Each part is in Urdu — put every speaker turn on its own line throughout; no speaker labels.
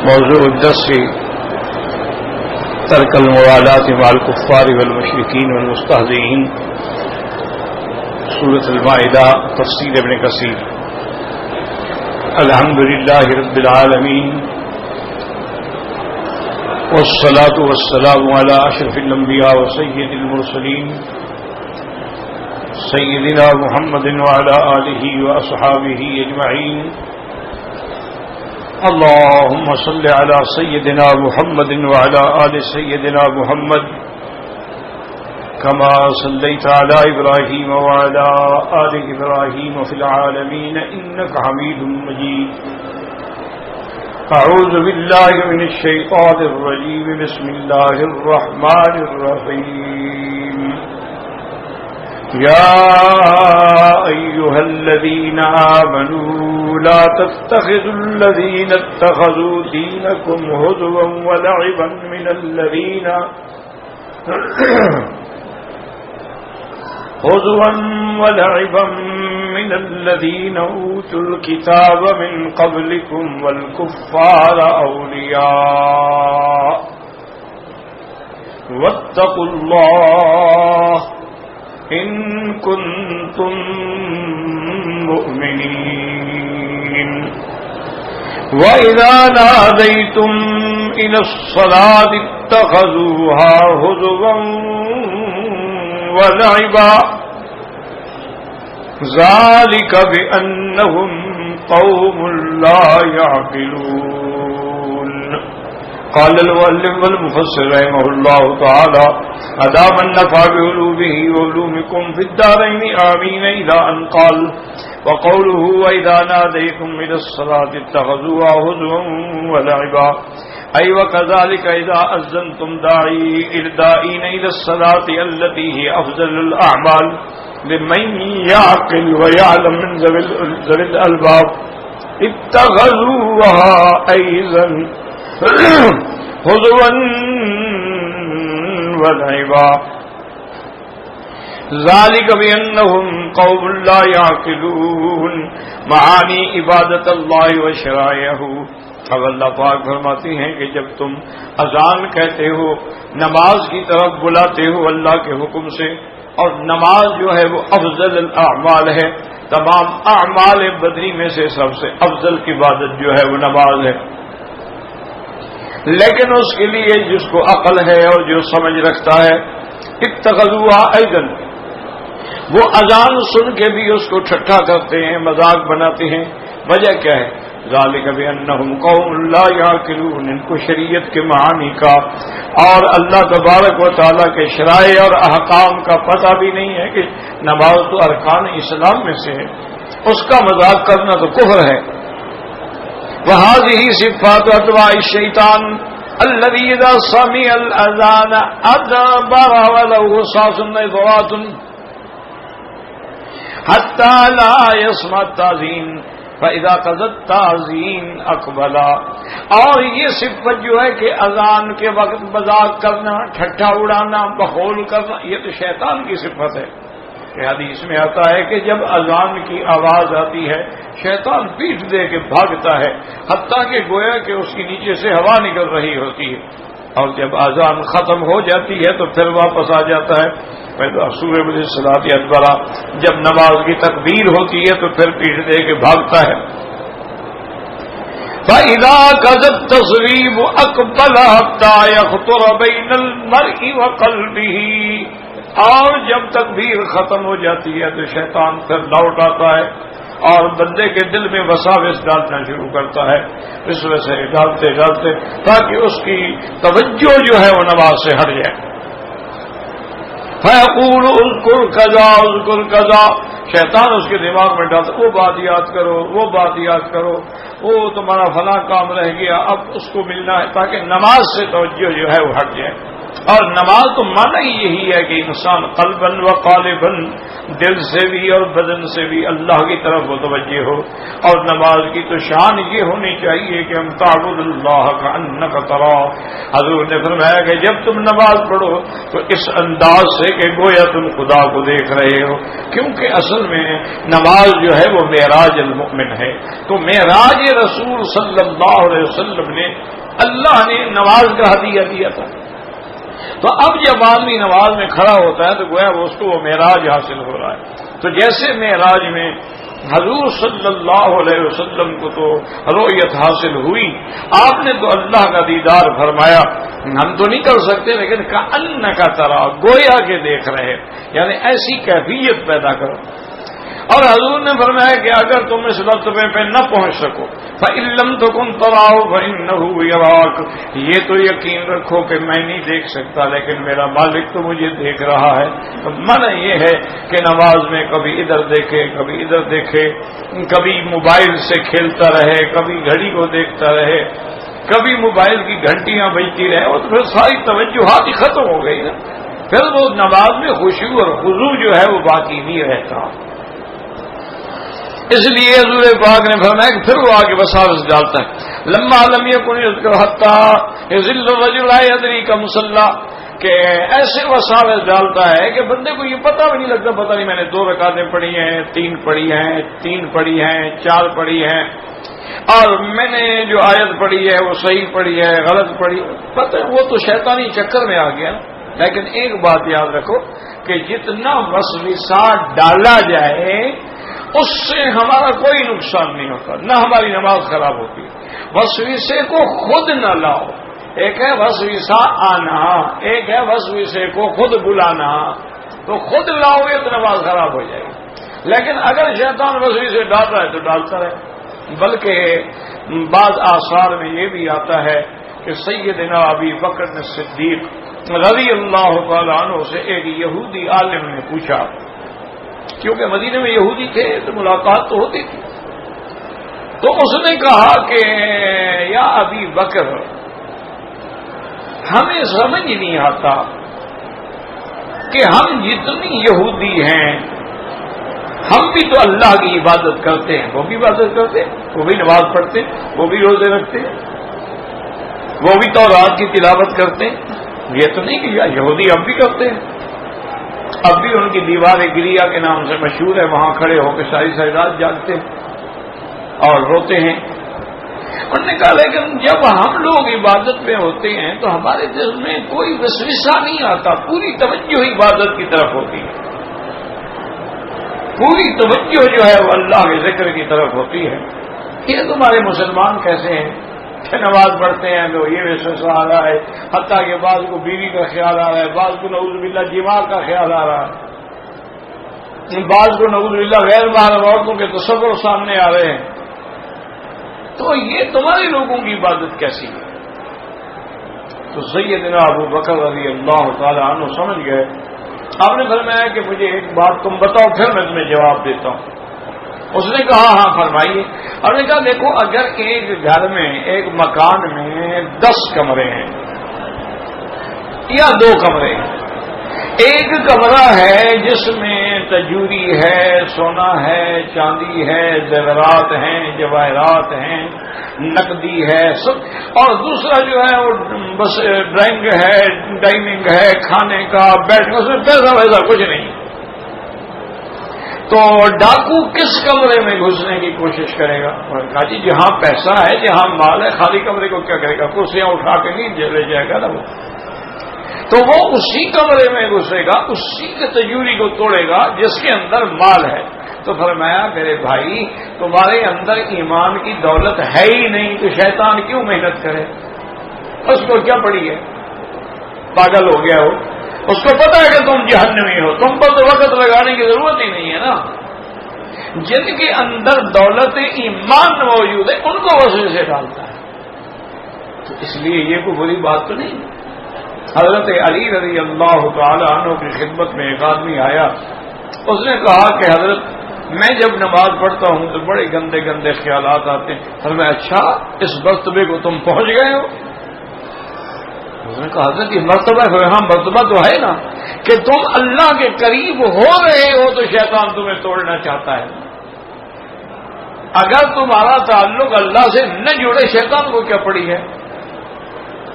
موضوع الدرس ترك الموالات مع الكفار والمشركين والمستهزئين، سورة المائدہ، تفسیر ابن کثیر۔ الحمد لله رب العالمين، والصلاة والسلام على أشرف الأنبياء وسيد المرسلين سيدنا محمد وعلى آله وأصحابه أجمعين۔ اللهم صل على سيدنا محمد وعلى آل سيدنا محمد كما صليت على إبراهيم وعلى آل إبراهيم في العالمين إنك حميد مجيد۔ أعوذ بالله من الشيطان الرجيم، بسم الله الرحمن الرحيم۔ يا أيها الذين آمنوا لا تتخذوا الذين اتخذوا دينكم هزوا ولعبا من الذين أوتوا الكتاب من قبلكم والكفار أولياء واتقوا الله إن كنتم مؤمنين۔ وإذا ناديتم إلى الصلاة اتخذوها هزوا ولعبا ذلك بأنهم قوم لا يعقلون۔ قال المؤلف والمفسر رحمه الله تعالى: أدام النفع بعلومه وعلومكم في الدارين آمين، إلى أن قال: وقوله وإذا ناديتم إلى الصلاة اتخذوها هزوا ولعبا، أي وكذلك إذا أذنتم داعين إلى الصلاة التي هي أفضل الأعمال لمن يعقل ويعلم من ذوي الألباب اتخذوها أيضا هزوا ولعبا ذلك بأنهم قوم لا يعقلون۔ معانی عبادت اللہ و شرائعہ۔ اب اللہ پاک فرماتے ہیں کہ جب تم اذان کہتے ہو، نماز کی طرف بلاتے ہو اللہ کے حکم سے، اور نماز جو ہے وہ افضل الاعمال ہے، تمام اعمال بدنی میں سے سب سے افضل عبادت جو ہے وہ نماز ہے، لیکن اس کے لیے جس کو عقل ہے اور جو سمجھ رکھتا ہے، اتخذوها ایضا، وہ اذان سن کے بھی اس کو ٹھٹھا کرتے ہیں، مذاق بناتے ہیں۔ وجہ کیا ہے؟ ذالک بانہم قوم لا یعقلون، ان کو شریعت کے معانی کا اور اللہ تبارک و تعالیٰ کے شرائع اور احکام کا پتہ بھی نہیں ہے کہ نماز تو ارکان اسلام میں سے ہے، اس کا مذاق کرنا تو کفر ہے۔ وَهَذِهِ صِفَاتُ أَتْبَاعِ الشَّيْطَانِ الَّذِي إِذَا سَمِعَ الْأَذَانَ أَدْبَرَ وَلَهُ صَاصٌ نَضْرَاتٌ حَتَّى لَا يَسْمَعَ التَّأْذِينَ فَإِذَا قَضَى التَّأْذِينُ أَقْبَلَ۔ اور یہ صفت جو ہے کہ اذان کے وقت مذاق کرنا، ٹھٹھا اڑانا، بخول کرنا، یہ تو شیطان کی صفت ہے۔ کہ حدیث میں آتا ہے کہ جب اذان کی آواز آتی ہے شیطان پیٹھ دے کے بھاگتا ہے، حتیٰ کہ گویا کہ اس کے نیچے سے ہوا نکل رہی ہوتی ہے، اور جب اذان ختم ہو جاتی ہے تو پھر واپس آ جاتا ہے۔ سورہ الصلاۃ ادبرا، جب نماز کی تکبیر ہوتی ہے تو پھر پیٹھ دے کے بھاگتا ہے۔ فَإِذَا قَضَى التَّصْوِيبُ أَقْبَلَ حَتَّى يَخْطُرَ بَيْنَ الْمَرْءِ وَقَلْبِهِ، اور جب تکبیر ختم ہو جاتی ہے تو شیطان پھر لوٹ آتا ہے اور بندے کے دل میں وساوس ڈالنا شروع کرتا ہے، اس وجہ سے ڈالتے تاکہ اس کی توجہ جو ہے وہ نماز سے ہٹ جائے۔ فَيَقُولُ اذْكُرْ كَذَا اذْكُرْ كَذَا، شیطان اس کے دماغ میں ڈالتا، وہ بات یاد کرو، وہ بات یاد کرو، وہ تمہارا فلاں کام رہ گیا، اب اس کو ملنا ہے، تاکہ نماز سے توجہ جو ہے وہ ہٹ جائے۔ اور نماز تو معنی ہی یہی ہے کہ انسان قلباً و قالباً، دل سے بھی اور بدن سے بھی اللہ کی طرف متوجہ ہو. اور نماز کی تو شان یہ ہونی چاہیے کہ ہم تعبد اللہ کأنک تراہ. حضور نے فرمایا کہ جب تم نماز پڑھو تو اس انداز سے کہ گویا تم خدا کو دیکھ رہے ہو، کیونکہ اصل میں نماز جو ہے وہ معراج المؤمن ہے. تو معراج رسول صلی اللہ علیہ وسلم نے اللہ نے نماز کا ہدیہ دیا تھا. تو اب جب آدمی نماز میں کھڑا ہوتا ہے تو گویا وہ اس کو وہ معراج حاصل ہو رہا ہے. تو جیسے معراج میں حضور صلی اللہ علیہ وسلم کو تو رؤیت حاصل ہوئی، آپ نے تو اللہ کا دیدار فرمایا. ہم تو نہیں کر سکتے لیکن کأنک تراہ، گویا کے دیکھ رہے، یعنی ایسی کیفیت پیدا کرو. اور حضور نے فرمایا کہ اگر تم اس مرتبے پہ نہ پہنچ سکو فإن لم تكن تراه فإنه يراك، یہ تو یقین رکھو کہ میں نہیں دیکھ سکتا لیکن میرا مالک تو مجھے دیکھ رہا ہے. تو منع یہ ہے کہ نماز میں کبھی ادھر دیکھے کبھی ادھر دیکھے، کبھی موبائل سے کھیلتا رہے، کبھی گھڑی کو دیکھتا رہے، کبھی موبائل کی گھنٹیاں بجتی رہے، اور پھر ساری توجہات ہی ختم ہو گئی نا. پھر وہ نماز میں خشوع اور خضوع جو ہے وہ باقی نہیں رہتا. اس لیے حضور پاک نے فرمایا کہ پھر وہ آگے وساوس ڈالتا ہے. لما لم يكن يذكر حتى يذل الرجل لا يدري كم صلى، کہ ایسے وساوس ڈالتا ہے کہ بندے کو یہ پتہ بھی نہیں لگتا، پتہ نہیں میں نے 2 رکعتیں پڑھی ہیں، 3 پڑھی ہیں، 3 پڑھی ہیں، 4 پڑھی ہیں، اور میں نے جو آیت پڑھی ہے وہ صحیح پڑھی ہے غلط پڑھی. پتہ ہے وہ تو شیطانی چکر میں آ گیا. لیکن ایک بات یاد رکھو کہ جتنا وسوسہ ڈالا جائے اس سے ہمارا کوئی نقصان نہیں ہوتا، نہ ہماری نماز خراب ہوتی. وسوسے کو خود نہ لاؤ. ایک ہے وسوسہ آنا، ایک ہے وسوسے کو خود بلانا. تو خود لاؤ گے تو نماز خراب ہو جائے گی. لیکن اگر شیطان وسوسے ڈال رہا ہے تو ڈالتا رہے. بلکہ بعض آثار میں یہ بھی آتا ہے کہ سیدنا ابی بکر صدیق رضی اللہ تعالیٰ عنہ سے ایک یہودی عالم نے پوچھا، کیونکہ مدینے میں یہودی تھے تو ملاقات تو ہوتی تھی. تو اس نے کہا کہ یا ابی بکر، ہمیں سمجھ نہیں آتا کہ ہم جتنی یہودی ہیں ہم بھی تو اللہ کی عبادت کرتے ہیں، وہ بھی عبادت کرتے ہیں، وہ بھی نماز پڑھتے ہیں، وہ بھی روزے رکھتے ہیں، وہ بھی تورات کی تلاوت کرتے ہیں. یہ تو نہیں کہ یہودی اب بھی کرتے ہیں. اب بھی ان کی دیوار گریا کے نام سے مشہور ہے، وہاں کھڑے ہو کے ساری رات جاگتے ہیں اور روتے ہیں. انہوں نے کہا لیکن جب ہم لوگ عبادت میں ہوتے ہیں تو ہمارے دل میں کوئی وسوسہ نہیں آتا، پوری توجہ عبادت کی طرف ہوتی ہے، پوری توجہ جو ہے وہ اللہ کے ذکر کی طرف ہوتی ہے. یہ تمہارے مسلمان کیسے ہیں کہ نماز پڑھتے ہیں تو یہ وسوسہ آ رہا ہے، حتیٰ کہ بعض کو بیوی کا خیال آ رہا ہے، بعض کو نعوذ باللہ جماع کا خیال آ رہا ہے، بعض کو نعوذ باللہ غیر محرم عورتوں کے تصور سامنے آ رہے ہیں. تو یہ تمہارے لوگوں کی عبادت کیسی ہے؟ تو سیدنا ابو بکر رضی اللہ تعالی عنہ سمجھ گئے. آپ نے فرمایا کہ مجھے ایک بات تم بتاؤ پھر میں تمہیں جواب دیتا ہوں. اس نے کہا ہاں فرمائیے. اور نے کہا دیکھو اگر ایک گھر میں ایک مکان میں 10 کمرے ہیں یا 2 کمرے ہیں، ایک کمرہ ہے جس میں تجوری ہے، سونا ہے، چاندی ہے، زیورات ہیں، جواہرات ہیں، نقدی ہے سب، اور دوسرا جو ہے وہ بس ڈرائنگ ہے، ڈائننگ ہے، کھانے کا، بیٹھنے، اس میں پیسہ ویسا کچھ نہیں. تو ڈاکو کس کمرے میں گھسنے کی کوشش کرے گا؟ کہا جی جہاں پیسہ ہے، جہاں مال ہے، خالی کمرے کو کیا کرے گا؟ کرسیاں اٹھا کے نہیں لے جائے گا نا وہ. تو وہ اسی کمرے میں گھسے گا، اسی کے تجوری کو توڑے گا جس کے اندر مال ہے. تو فرمایا میرے بھائی تمہارے اندر ایمان کی دولت ہے ہی نہیں تو شیطان کیوں محنت کرے؟ اس کو کیا پڑی ہے؟ پاگل ہو گیا ہو. اس کو پتا ہے کہ تم جہنمی ہو، تم پر تو وقت لگانے کی ضرورت ہی نہیں ہے نا. جن کے اندر دولت ایمان موجود ہے ان کو وسوسے ڈالتا ہے. تو اس لیے یہ کوئی بری بات تو نہیں. حضرت علی رضی اللہ تعالی عنہ کی خدمت میں ایک آدمی آیا. اس نے کہا کہ حضرت میں جب نماز پڑھتا ہوں تو بڑے گندے گندے خیالات آتے ہیں. فرمایا اچھا اس مرتبے کو تم پہنچ گئے ہو؟ اس نے کہا حضرت یہ مرتبہ ہے. ہاں مرتبہ تو ہے نا کہ تم اللہ کے قریب ہو رہے ہو تو شیطان تمہیں توڑنا چاہتا ہے. اگر تمہارا تعلق اللہ سے نہ جڑے شیطان کو کیا پڑی ہے؟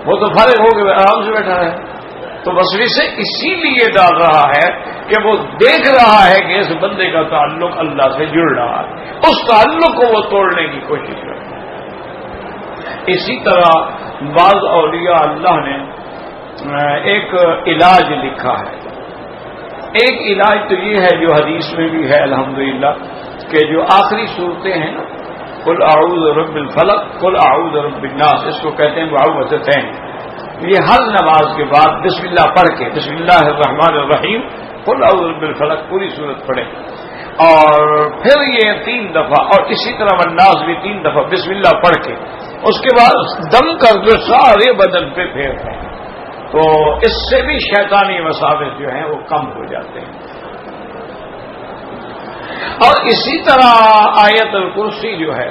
وہ تو فارغ ہو کے آرام سے بیٹھا ہے. تو وسوسے اسی لیے ڈال رہا ہے کہ وہ دیکھ رہا ہے کہ اس بندے کا تعلق اللہ سے جڑ رہا ہے, اس تعلق کو وہ توڑنے کی کوشش کر رہا ہے. اسی طرح بعض اولیاء اللہ نے ایک علاج لکھا ہے. ایک علاج تو یہ ہے جو حدیث میں بھی ہے الحمدللہ کہ جو آخری صورتیں ہیں نا, قل اعوذ برب الفلق قل اعوذ برب الناس, اس کو کہتے ہیں معوذتین. یہ ہر نماز کے بعد بسم اللہ پڑھ کے بسم اللہ الرحمن الرحیم قل اعوذ برب الفلق پوری صورت پڑھے, اور پھر یہ 3 دفعہ, اور اسی طرح الناس بھی 3 دفعہ بسم اللہ پڑھ کے اس کے بعد دم کر جو سارے بدن پہ پھیرتے ہیں, تو اس سے بھی شیطانی وساوس جو ہیں وہ کم ہو جاتے ہیں. اور اسی طرح آیت الکرسی جو ہے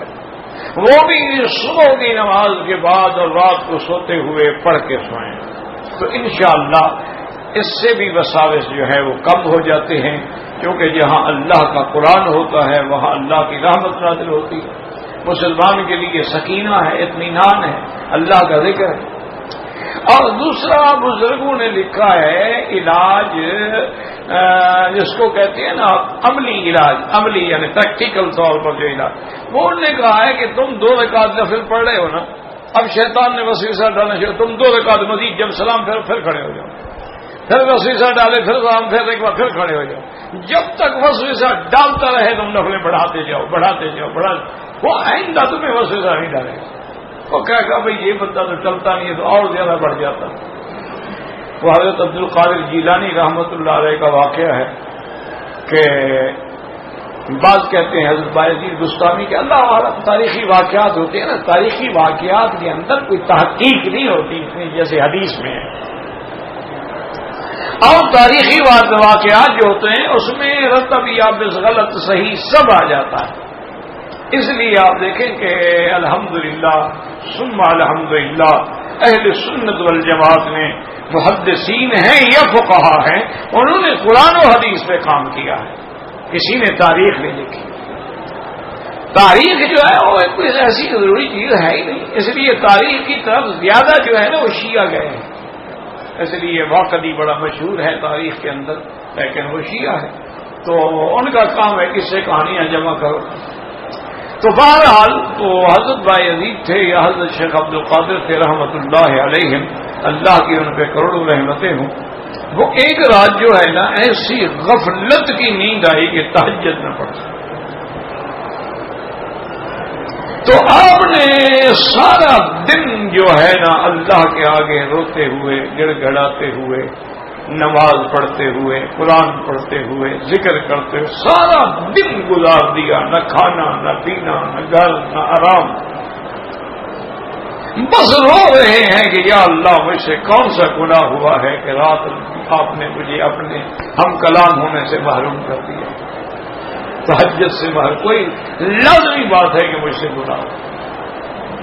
وہ بھی صبح کی نماز کے بعد اور رات کو سوتے ہوئے پڑھ کے سوئیں, تو انشاءاللہ اس سے بھی وساوس جو ہے وہ کم ہو جاتے ہیں, کیونکہ جہاں اللہ کا قرآن ہوتا ہے وہاں اللہ کی رحمت نازل ہوتی ہے. مسلمان کے لیے سکینہ ہے, اطمینان ہے, اللہ کا ذکر ہے. اور دوسرا بزرگوں نے لکھا ہے علاج جس کو کہتے ہیں نا عملی علاج, عملی یعنی پریکٹیکل طور پر جو علاج, وہ انہوں نے کہا ہے کہ تم 2 رکعت نفل پڑھ رہے ہو نا, اب شیطان نے وسوسہ ڈالنا شروع, تم 2 رکعت مزید جب سلام پھر کھڑے ہو جاؤ, پھر وسوسہ ڈالے پھر سلام پھر ایک بار پھر کھڑے ہو جاؤ, جب تک وسوسہ ڈالتا رہے تم نفلیں بڑھاتے جاؤ بڑھاتے جاؤ وہ آئندہ تمہیں وسوسہ نہیں ڈالے گا. وہ کہا کہ بھائی یہ بندہ تو چلتا نہیں ہے تو اور زیادہ بڑھ جاتا. وہ حضرت عبد القادر جیلانی رحمۃ اللہ علیہ کا واقعہ ہے کہ بعض کہتے ہیں حضرت بایزید بستامی کے اللہ عالم تاریخی واقعات ہوتے ہیں نا, تاریخی واقعات کے اندر کوئی تحقیق نہیں ہوتی اتنی جیسے حدیث میں ہے, اور تاریخی واقعات جو ہوتے ہیں اس میں رتب یا غلط صحیح سب آ جاتا ہے. اس لیے آپ دیکھیں کہ الحمدللہ ثم الحمدللہ اہل سنت والجماعت میں محدثین ہیں یا فقہا ہیں, انہوں نے قرآن و حدیث پہ کام کیا ہے, کسی نے تاریخ نہیں لکھی. تاریخ جو ہے وہ کوئی ایسی ضروری چیز ہے ہی نہیں, اس لیے تاریخ کی طرف زیادہ جو ہے نا وہ شیعہ گئے ہیں. اس لیے واقعی بڑا مشہور ہے تاریخ کے اندر, لیکن وہ شیعہ ہے, تو ان کا کام ہے کس سے کہانیاں جمع کرو. تو بہرحال تو حضرت بایزید تھے یا حضرت شیخ عبد القادر تھے رحمۃ اللہ علیہم, اللہ کی ان پہ کروڑوں رحمتیں ہوں, وہ ایک رات جو ہے نا ایسی غفلت کی نیند آئی کہ تہجد نہ پڑ سکے. تو آپ نے سارا دن جو ہے نا اللہ کے آگے روتے ہوئے گڑ گڑاتے ہوئے نماز پڑھتے ہوئے قرآن پڑھتے ہوئے ذکر کرتے ہوئے سارا دن گزار دیا, نہ کھانا نہ پینا نہ گھر نہ آرام, بس رو رہے ہیں کہ یا اللہ مجھ سے کون سا گناہ ہوا ہے کہ رات آپ نے مجھے اپنے ہم کلام ہونے سے محروم کر دیا, تہجد سے محروم. کوئی لازمی بات ہے کہ مجھ سے گناہ ہو,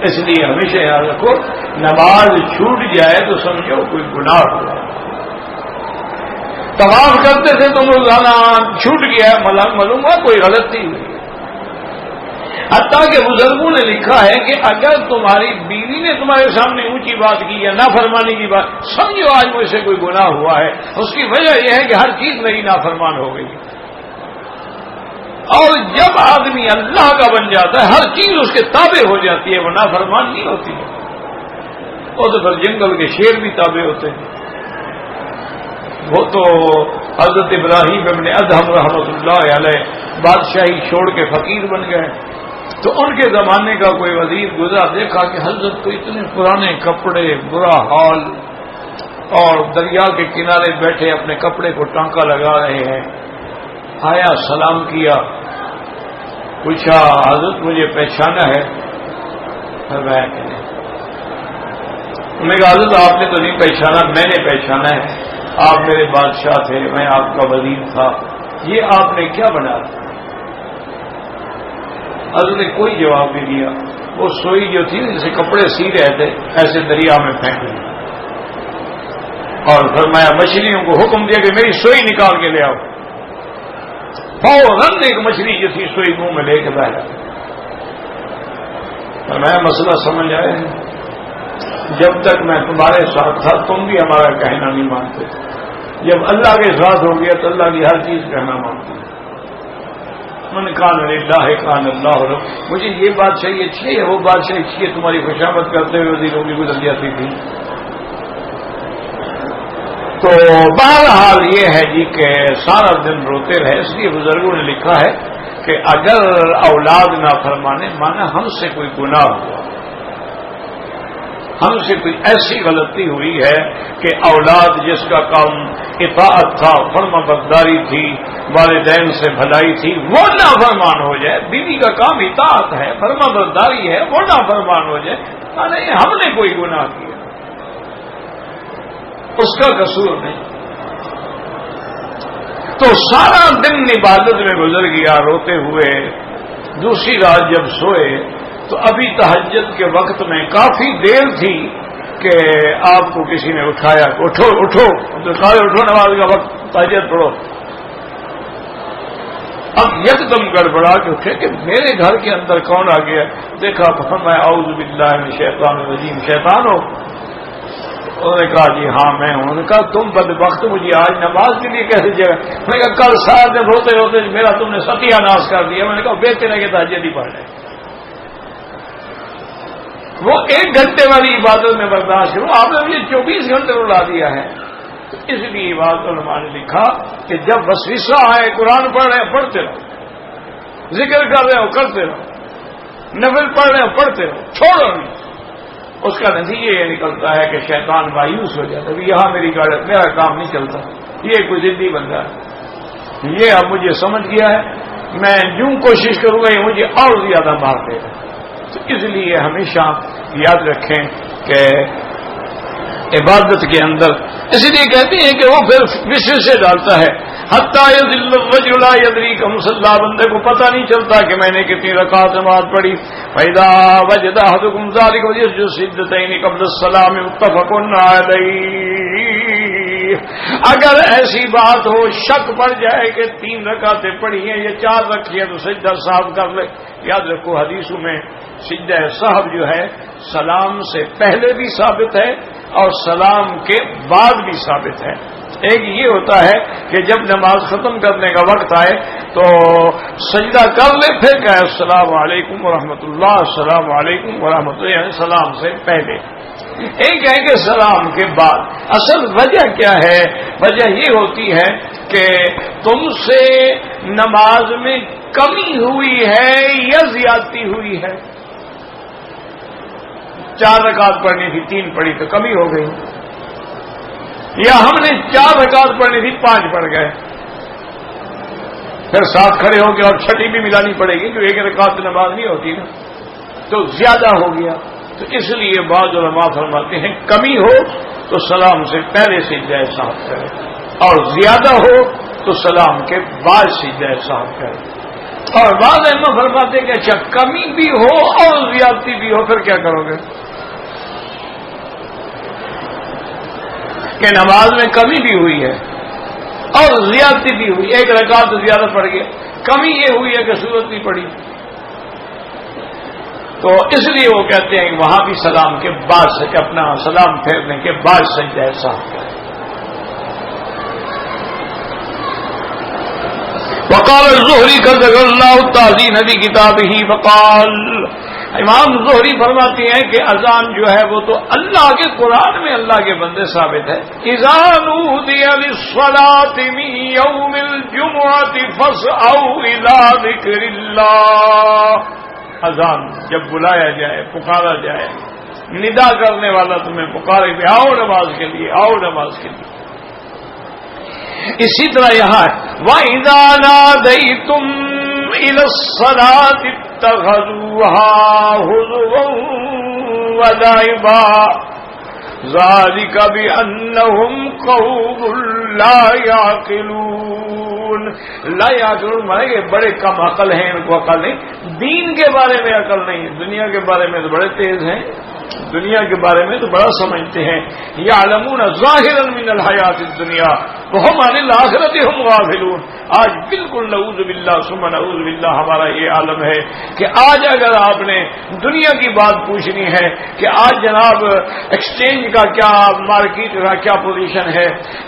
اس لیے ہمیشہ یاد رکھو نماز چھوٹ جائے تو سمجھو کوئی گناہ ہوا. طواف کرتے تھے تو روزانہ چھوٹ گیا ہے, معلوم ہوا کوئی غلطی ہوئی. حتیٰ کہ بزرگوں نے لکھا ہے کہ اگر تمہاری بیوی نے تمہارے سامنے اونچی بات کی یا نافرمانی کی بات, سمجھو آج مجھ سے کوئی گناہ ہوا ہے, اس کی وجہ یہ ہے کہ ہر چیز میری نافرمان ہو گئی. اور جب آدمی اللہ کا بن جاتا ہے ہر چیز اس کے تابع ہو جاتی ہے, وہ نافرمان نہیں ہوتی ہے. وہ تو پھر جنگل کے شیر بھی تابع ہوتے ہیں. وہ تو حضرت ابراہیم ابن ادہم رحمۃ اللہ علیہ بادشاہی چھوڑ کے فقیر بن گئے, تو ان کے زمانے کا کوئی وزیر گزرا, دیکھا کہ حضرت کو اتنے پرانے کپڑے, برا حال, اور دریا کے کنارے بیٹھے اپنے کپڑے کو ٹانکا لگا رہے ہیں. آیا سلام کیا, پوچھا حضرت مجھے پہچانا ہے؟ میں نے کہا حضرت آپ نے تو نہیں پہچانا, میں نے پہچانا ہے, آپ میرے بادشاہ تھے, میں آپ کا وزیر تھا, یہ آپ نے کیا بنا؟ حضرت نے کوئی جواب نہیں دیا. وہ سوئی جو تھی جسے کپڑے سی رہے تھے ایسے دریا میں پھینک دی. اور فرمایا مچھلیوں کو حکم دیا کہ میری سوئی نکال کے لے آؤ. فوراً ایک مچھلی جیسی سوئی منہ میں لے کے لایا. فرمایا مسئلہ سمجھ آئے, جب تک میں تمہارے ساتھ تھا تم بھی ہمارا کہنا نہیں مانتے, جب اللہ کے ساتھ ہو گیا تو اللہ کی ہر چیز کہنا مانتے. من کان للہ کان اللہ لہ. مجھے یہ بات چاہیے اچھی ہے, وہ بات چاہیے اچھی ہے, تمہاری خوشامد کرتے ہوئے وزیروں کی گزر جاتی تھی. تو بہرحال یہ ہے جی کہ سارا دن روتے رہے. اس لیے بزرگوں نے لکھا ہے کہ اگر اولاد نہ فرمانے مانا ہم سے کوئی گناہ ہوا, ہم سے کوئی ایسی غلطی ہوئی ہے کہ اولاد جس کا کام اطاعت تھا, فرما برداری تھی, والدین سے بھلائی تھی, وہ نافرمان ہو جائے. بیوی کا کام اطاعت ہے, فرما برداری ہے, وہ نافرمان ہو جائے, مانے ہم نے کوئی گناہ کیا, اس کا قصور نہیں. تو سارا دن عبادت میں گزر گیا روتے ہوئے. دوسری رات جب سوئے تو ابھی تہجد کے وقت میں کافی دیر تھی کہ آپ کو کسی نے اٹھایا, اٹھو اٹھو, تو کہا اٹھو نماز کا وقت, تہجد پڑھو. اب یکدم گڑبڑا کے اٹھے کہ میرے گھر کے اندر کون آ گیا. دیکھا میں اعوذ باللہ من الشیطان الرجیم, شیطان ہو؟ انہوں نے کہا جی ہاں میں ہوں. انہوں نے کہا تم بدبخت, مجھے آج نماز کے لیے کیسے جگہ. میں نے کہا کل سارا دن روتے روتے میرا تم نے ستیہ ناش کر دیا. میں نے کہا بیچتے رہ کے تہجد ہی پڑھ رہے. وہ 1 گھنٹے والی عبادت میں برداشت کروں, آپ نے مجھے 24 گھنٹے اڑا دیا ہے. تو اس لیے بات علماء نے لکھا کہ جب وسوسہ آئے, قرآن پڑھ رہے ہیں پڑھتے رہو, ذکر کر رہے ہو کرتے رہو, نفل پڑھ رہے ہو پڑھتے رہو, چھوڑو نہیں. اس کا نتیجہ یہ نکلتا ہے کہ شیطان مایوس ہو جاتا ہے, یہاں میرا کام نہیں چلتا, یہ کوئی ضدی بندہ ہے, یہ اب مجھے سمجھ گیا ہے, میں یوں کوشش کروں گا یہ مجھے اور زیادہ مار دے گا. تو اس لیے ہمیشہ یاد رکھیں کہ عبادت کے اندر اس لیے کہتے ہیں کہ وہ پھر وشو سے ڈالتا ہے. حتیٰ یضل الرجل لا یدری کم صلی, بندے کو پتہ نہیں چلتا کہ میں نے کتنی رکعت نماز پڑھی. فإذا وجد أحدكم ذلك فليسجد سجدتين قبل السلام متفق علیہ. اگر ایسی بات ہو, شک پڑ جائے کہ 3 رکعتیں پڑھی ہیں یا 4 رکھی ہیں تو سجدہ صاحب کر لے. یاد رکھو حدیثوں میں سجدہ صاحب جو ہے سلام سے پہلے بھی ثابت ہے اور سلام کے بعد بھی ثابت ہے. ایک یہ ہوتا ہے کہ جب نماز ختم کرنے کا وقت آئے تو سجدہ کر لے, پھر کہے السلام علیکم ورحمۃ اللہ, السلام علیکم ورحمۃ اللہ, یعنی سلام سے پہلے. ایک ہے کہ سلام کے بعد. اصل وجہ کیا ہے؟ وجہ یہ ہوتی ہے کہ تم سے نماز میں کمی ہوئی ہے یا زیادتی ہوئی ہے. 4 رکعت پڑھنی تھی 3 پڑھی تو کمی ہو گئی, یا ہم نے 4 رکعت پڑھنی تھی 5 پڑھ گئے, پھر ساتھ کھڑے ہو گئے اور چھٹی بھی ملانی پڑے گی, جو 1 رکعت نماز نہیں ہوتی نا, تو زیادہ ہو گیا. تو اس لیے بعض علماء فرماتے ہیں کمی ہو تو سلام سے پہلے سجدہ صاحب کرے, اور زیادہ ہو تو سلام کے بعد سجدہ صاحب کرے. اور بعض علماء فرماتے ہیں کہ اچھا کمی بھی ہو اور زیادتی بھی ہو, پھر کیا کرو گے؟ کہ نماز میں کمی بھی ہوئی ہے اور زیادتی بھی ہوئی, 1 رکعت تو زیادہ پڑ گیا, کمی یہ ہوئی ہے کہ سورت نہیں پڑی. تو اس لیے وہ کہتے ہیں کہ وہاں بھی سلام کے بعد سے اپنا سلام پھیرنے کے بعد سجدہ صاحب کرے. وقال الزہری قدس اللہ تعظیم فی کتابہ, وقال امام زہری فرماتے ہیں کہ اذان جو ہے وہ تو اللہ کے قرآن میں اللہ کے بندے ثابت ہے. اذا نودی للصلاة من یوم الجمعة فاسعوا الى ذکر اللہ. اذان جب بلایا جائے, پکارا جائے, ندا کرنے والا تمہیں پکارے کہ آؤ نماز کے لیے, آؤ نماز کے لیے. اسی طرح یہاں وَإِذَا نَادَيْتُمْ إِلَى الصَّلَاةِ اتَّخَذُوهَا هُزُوًا وَلَعِبًا ذَلِكَ بِأَنَّهُمْ قَوْمٌ لَا يَعْقِلُونَ. لا يعقلون مانے کہ بڑے کم عقل ہیں, ان کو عقل نہیں, دین کے بارے میں عقل نہیں, دنیا کے بارے میں تو بڑے تیز ہیں, دنیا کے بارے میں تو بڑا سمجھتے ہیں. یعلمون ظاہرا من الحیات الدنیا وہم عن الآخرۃ ہم غافلون. آج بالکل نعوذ باللہ ثم نعوذ باللہ ہمارا یہ عالم ہے کہ آج اگر آپ نے دنیا کی بات پوچھنی ہے کہ آج جناب ایکسچینج کا کیا، مارکیٹ کا کیا پوزیشن ہے،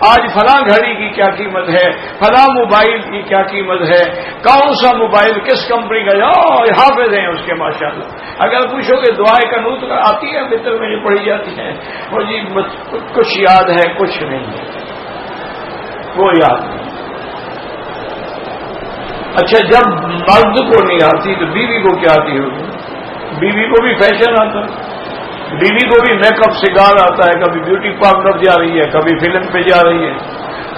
آج فلاں گھڑی کی کیا قیمت ہے، فلاں موبائل کی کیا قیمت ہے، کون سا موبائل کس کمپنی کا، حافظ ہیں اس کے ماشاءاللہ. اگر پوچھو کہ دعائے قنوت آتی ہے فطر میں جو پڑھی جاتی ہے، وہ جی کچھ یاد ہے کچھ نہیں ہے، وہ یاد نہیں. اچھا جب مرد کو نہیں آتی تو بیوی کو کیا آتی ہوگی؟ بیوی کو بھی فیشن آتا ہے، بیوی کو بھی میک اپ سگار آتا ہے، کبھی بیوٹی پارلر جا رہی ہے، کبھی فلم پہ جا رہی ہے،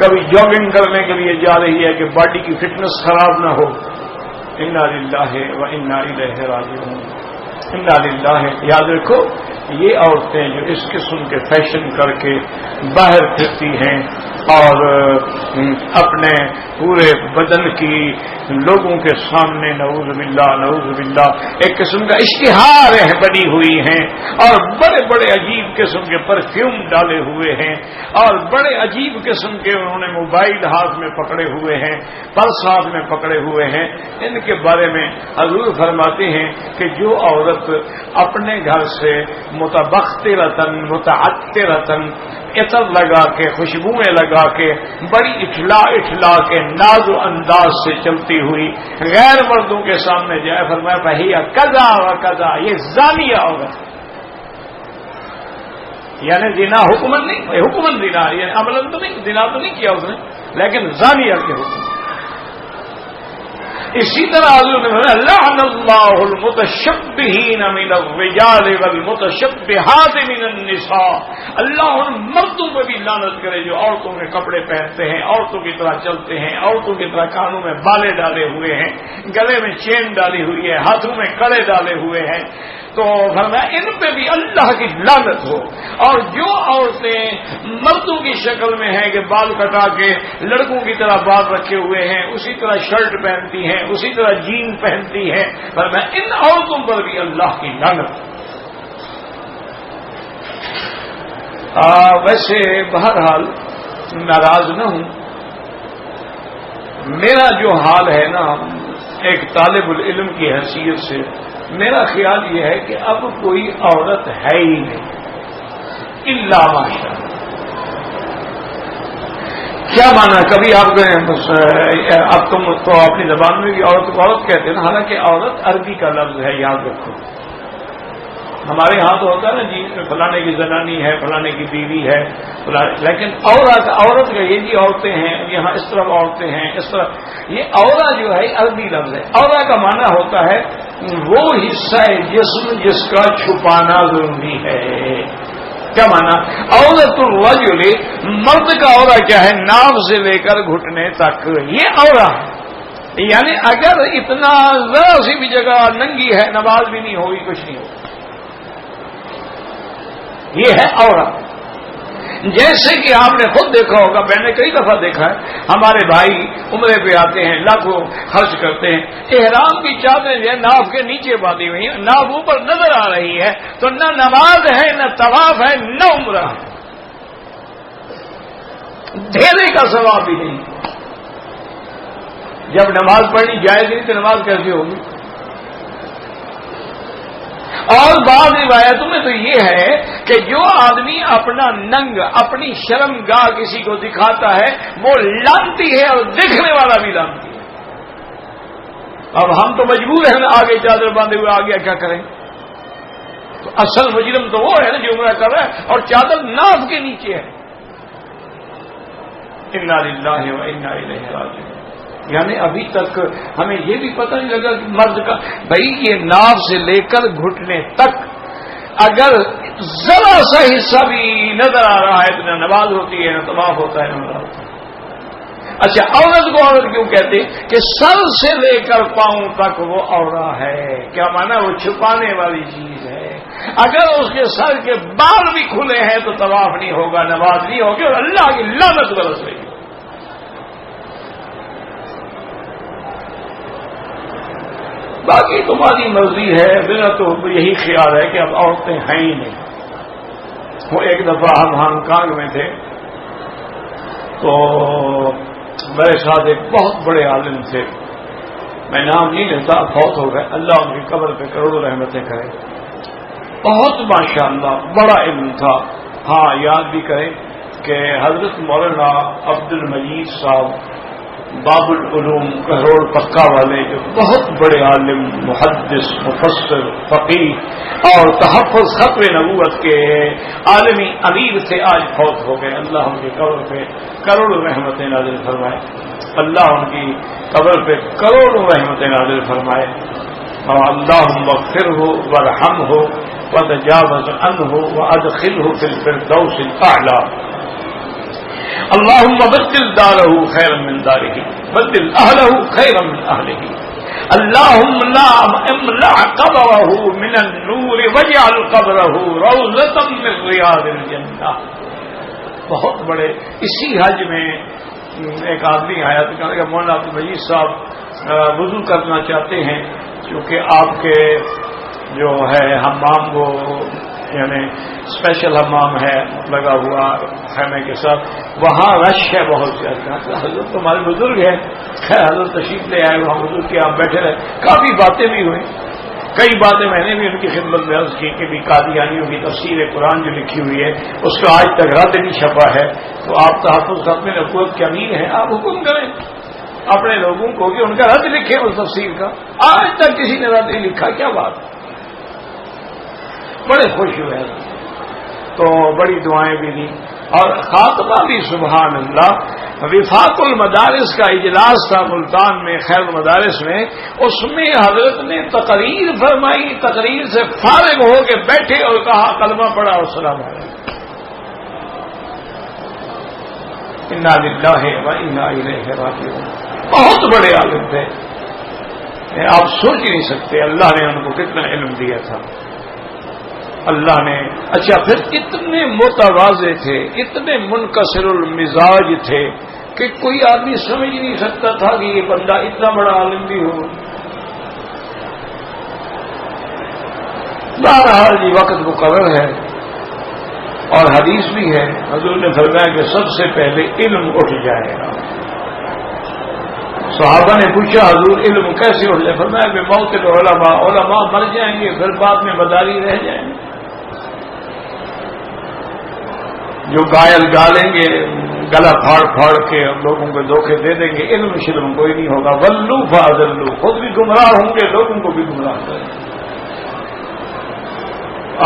کبھی جاگنگ کرنے کے لیے جا رہی ہے کہ باڈی کی فٹنس خراب نہ ہو. انا للہ و انا الیہ راجعون. انا للہ. یاد رکھو یہ عورتیں جو اس قسم کے فیشن کر کے باہر پھرتی ہیں اور اپنے پورے بدن کی لوگوں کے سامنے نعوذ باللہ ایک قسم کا اشتہار بنی ہوئی ہیں اور بڑے بڑے عجیب قسم کے پرفیوم ڈالے ہوئے ہیں اور بڑے عجیب قسم کے انہوں نے موبائل ہاتھ میں پکڑے ہوئے ہیں، پرس ہاتھ میں پکڑے ہوئے ہیں. ان کے بارے میں حضور فرماتے ہیں کہ جو عورت اپنے گھر سے متبخترتن متعطرتن عطر لگا کے خوشبوئیں لگا کے بڑی اٹھلا کے ناز و انداز سے چلتی ہوئی غیر مردوں کے سامنے جائے، فرمایا فہیہ کذا و کذا، یہ زانیہ عورت. یعنی زنا حکمن نہیں، حکمن زنا یعنی عملاً تو نہیں، زنا تو نہیں کیا اس نے لیکن زانیہ کے حکم. اسی طرح حضور نے فرمایا لعن اللہ المتشبہین من الرجال والمتشبہات من النساء. اللہ ان مردوں پہ بھی لعنت کرے جو عورتوں کے کپڑے پہنتے ہیں، عورتوں کی طرح چلتے ہیں، عورتوں کی طرح کانوں میں بالے ڈالے ہوئے ہیں، گلے میں چین ڈالی ہوئی ہے، ہاتھوں میں کڑے ڈالے ہوئے ہیں. تو فرمایا ان پہ بھی اللہ کی لعنت ہو. اور جو عورتیں مردوں کی شکل میں ہیں کہ بال کٹا کے لڑکوں کی طرح بال رکھے ہوئے ہیں، اسی طرح شرٹ پہنتی ہیں، اسی طرح جین پہنتی ہیں، فرمایا ان عورتوں پر بھی اللہ کی لعنت. ویسے بہرحال ناراض نہ ہوں، میرا جو حال ہے نا ایک طالب العلم کی حیثیت سے، میرا خیال یہ ہے کہ اب کوئی عورت ہے ہی نہیں الا ماشاء اللہ. کیا مانا؟ کبھی آپ اب تم تو اپنی زبان میں بھی عورت کو عورت کہتے ہیں نا، حالانکہ عورت عربی کا لفظ ہے، یاد رکھو. ہمارے ہاں تو ہوتا ہے نا جی فلانے کی زنانی ہے، فلانے کی بیوی ہے، لیکن عورت کا یہ جی عورتیں ہیں، یہاں اس طرح عورتیں ہیں، اس طرح. یہ عورت جو ہے عربی لفظ ہے. عورت کا معنی ہوتا ہے وہ حصہ جسم جس کا چھپانا ضروری ہے. کیا مانا؟ عورت الرجل، مرد کا عورت کیا ہے؟ ناف سے لے کر گھٹنے تک، یہ عورت ہے. یعنی اگر اتنا ذرا سی بھی جگہ ننگی ہے، نماز بھی نہیں ہوگی، کچھ نہیں ہوگا. یہ ہے عورت. جیسے کہ آپ نے خود دیکھا ہوگا، میں نے کئی دفعہ دیکھا ہے، ہمارے بھائی عمرے پہ آتے ہیں، لاکھوں خرچ کرتے ہیں، احرام کی چادریں جو ہے ناف کے نیچے باندھی ہوئی ہیں، ناف اوپر نظر آ رہی ہے، تو نہ نماز ہے، نہ طواف ہے، نہ عمرہ ہے. ڈھیرے کا ثواب بھی نہیں. جب نماز پڑھنی جائز نہیں تو نماز کیسے ہوگی؟ اور بعض روایتوں میں تو یہ ہے کہ جو آدمی اپنا ننگ، اپنی شرم گاہ کسی کو دکھاتا ہے وہ لانتی ہے اور دیکھنے والا بھی لانتی ہے. اب ہم تو مجبور ہیں آگے چادر باندھے ہوئے، آگے کیا کریں؟ تو اصل مجرم تو وہ ہے نا جو عمرہ کر رہا ہے اور چادر ناف کے نیچے ہے. انا للہ و انا الیہ راجعون. یعنی ابھی تک ہمیں یہ بھی پتہ نہیں لگا کہ مرد کا بھائی یہ ناف سے لے کر گھٹنے تک اگر ذرا سا حصہ بھی نظر آ رہا ہے تو نہ نماز ہوتی ہے، نہ طواف ہوتا ہے، نہ عمرہ ہوتا ہے. اچھا عورت کو عورت کیوں کہتے کہ سر سے لے کر پاؤں تک وہ عورت ہے. کیا مانا؟ وہ چھپانے والی چیز ہے. اگر اس کے سر کے بال بھی کھلے ہیں تو طواف نہیں ہوگا، نماز نہیں ہوگی اور اللہ کی لعنت برس رہی ہے. باقی تمہاری مرضی ہے. میرا تو یہی خیال ہے کہ اب عورتیں ہیں ہی نہیں. وہ ایک دفعہ ہم ہانگ کانگ میں تھے تو میرے ساتھ ایک بہت بڑے عالم تھے، میں نام نہیں لیتا، فوت ہو گئے، اللہ ان کی قبر پہ کروڑوں رحمتیں کرے، بہت ماشاءاللہ بڑا علم تھا۔ ہاں یاد بھی کریں کہ حضرت مولانا عبد المجید صاحب باب العلوم کہروڑ پکا والے، جو بہت بڑے عالم، محدث، مفسر، فقیہ اور تحفظ ختم نبوت کے عالمی امیر تھے، آج فوت ہو گئے، اللہ ان کی قبر پہ کروڑوں رحمتیں نازل فرمائے، اللہ ان کی قبر پہ کروڑوں رحمتیں نازل فرمائے، اور اللہم اغفرہ وارحمہ وتجاوز عنہ وادخلہ فی الفردوس الاعلی، اللهم بدل داره خيرا من داره، بدل اهله خيرا من اهله، اللهم لا املأ قبره من النور واجعل قبره روضة من رياض الجنة۔ بہت بڑے اسی حج میں ایک آدمی آیا تو کہا کہ مولانا عبد المجید صاحب وضو کرنا چاہتے ہیں، کیونکہ آپ کے جو ہے حمام وہ یعنی اسپیشل حمام ہے لگا ہوا خیمے کے ساتھ، وہاں رش ہے بہت زیادہ، حضرت تمہارے بزرگ ہیں، خیر حضرت تشریف لے آئے، وہاں بزرگ کے آپ بیٹھے رہے، کافی باتیں بھی ہوئی، کئی باتیں میں نے بھی ان کی خدمت میں عرض کی کہ بھی قادیانیوں کی تفسیر قرآن جو لکھی ہوئی ہے اس کا آج تک رد نہیں چھپا ہے، تو آپ تحفظ ختم نبوت کے امیر ہیں، آپ حکم کریں اپنے لوگوں کو کہ ان کا رد لکھیں اس تفسیر کا، آج تک کسی نے رد نہیں لکھا، کیا بات، بڑے خوش ہوئے تو بڑی دعائیں بھی دی، اور خاتمہ بھی سبحان اللہ، وفاق المدارس کا اجلاس تھا ملتان میں، خیر المدارس میں، اس میں حضرت نے تقریر فرمائی، تقریر سے فارغ ہو کے بیٹھے اور کہا کلمہ پڑھا اور سلام علیکم، انا للہ و انا الیہ راجعون۔ بہت بڑے عالم تھے، آپ سوچ نہیں سکتے اللہ نے ان کو کتنا علم دیا تھا، اللہ نے۔ اچھا پھر اتنے متواضع تھے، اتنے منکسر المزاج تھے کہ کوئی آدمی سمجھ نہیں سکتا تھا کہ یہ بندہ اتنا بڑا عالم بھی ہو۔ بہرحال جی وقت مقرر ہے اور حدیث بھی ہے، حضور نے فرمایا کہ سب سے پہلے علم اٹھ جائے گا۔ صحابہ نے پوچھا حضور علم کیسے اٹھ جائے؟ فرمایا کہ موت العلماء، علماء مر جائیں گے، پھر بعد میں مداری رہ جائیں گے، جو گائل گالیں گے، گلا پھاڑ پھاڑ کے لوگوں کو دھوکے دے دیں گے، علم شلم کوئی نہیں ہوگا، ولو فاضلو، خود بھی گمراہ ہوں گے، لوگوں کو بھی گمراہ کریں گے۔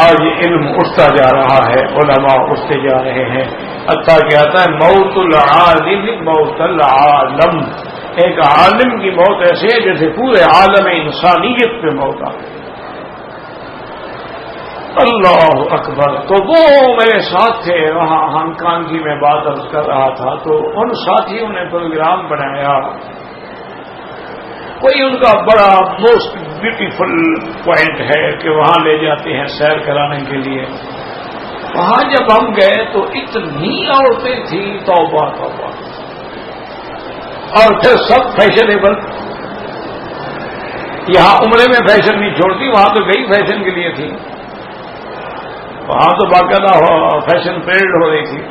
آج علم اٹھتا جا رہا ہے، علماء اٹھتے جا رہے ہیں، اللہ کہتا ہے موت العالم موت العالم، ایک عالم کی موت ایسے ہے جیسے پورے عالم انسانیت پہ موت آ گئی۔ اللہ اکبر۔ تو وہ میرے ساتھ تھے وہاں ہانگ کانگ کی میں بات عرض کر رہا تھا، تو ان ساتھیوں نے پروگرام بنایا، کوئی ان کا بڑا موسٹ بیوٹیفل پوائنٹ ہے کہ وہاں لے جاتے ہیں سیر کرانے کے لیے۔ وہاں جب ہم گئے تو اتنی عورتیں تھیں، توبہ توبہ، اور پھر سب فیشنیبل، یہاں عمرے میں فیشن نہیں چھوڑتی، وہاں تو گئی فیشن کے لیے تھی، وہاں تو باقاعدہ فیشن پریڈ ہو رہی تھی۔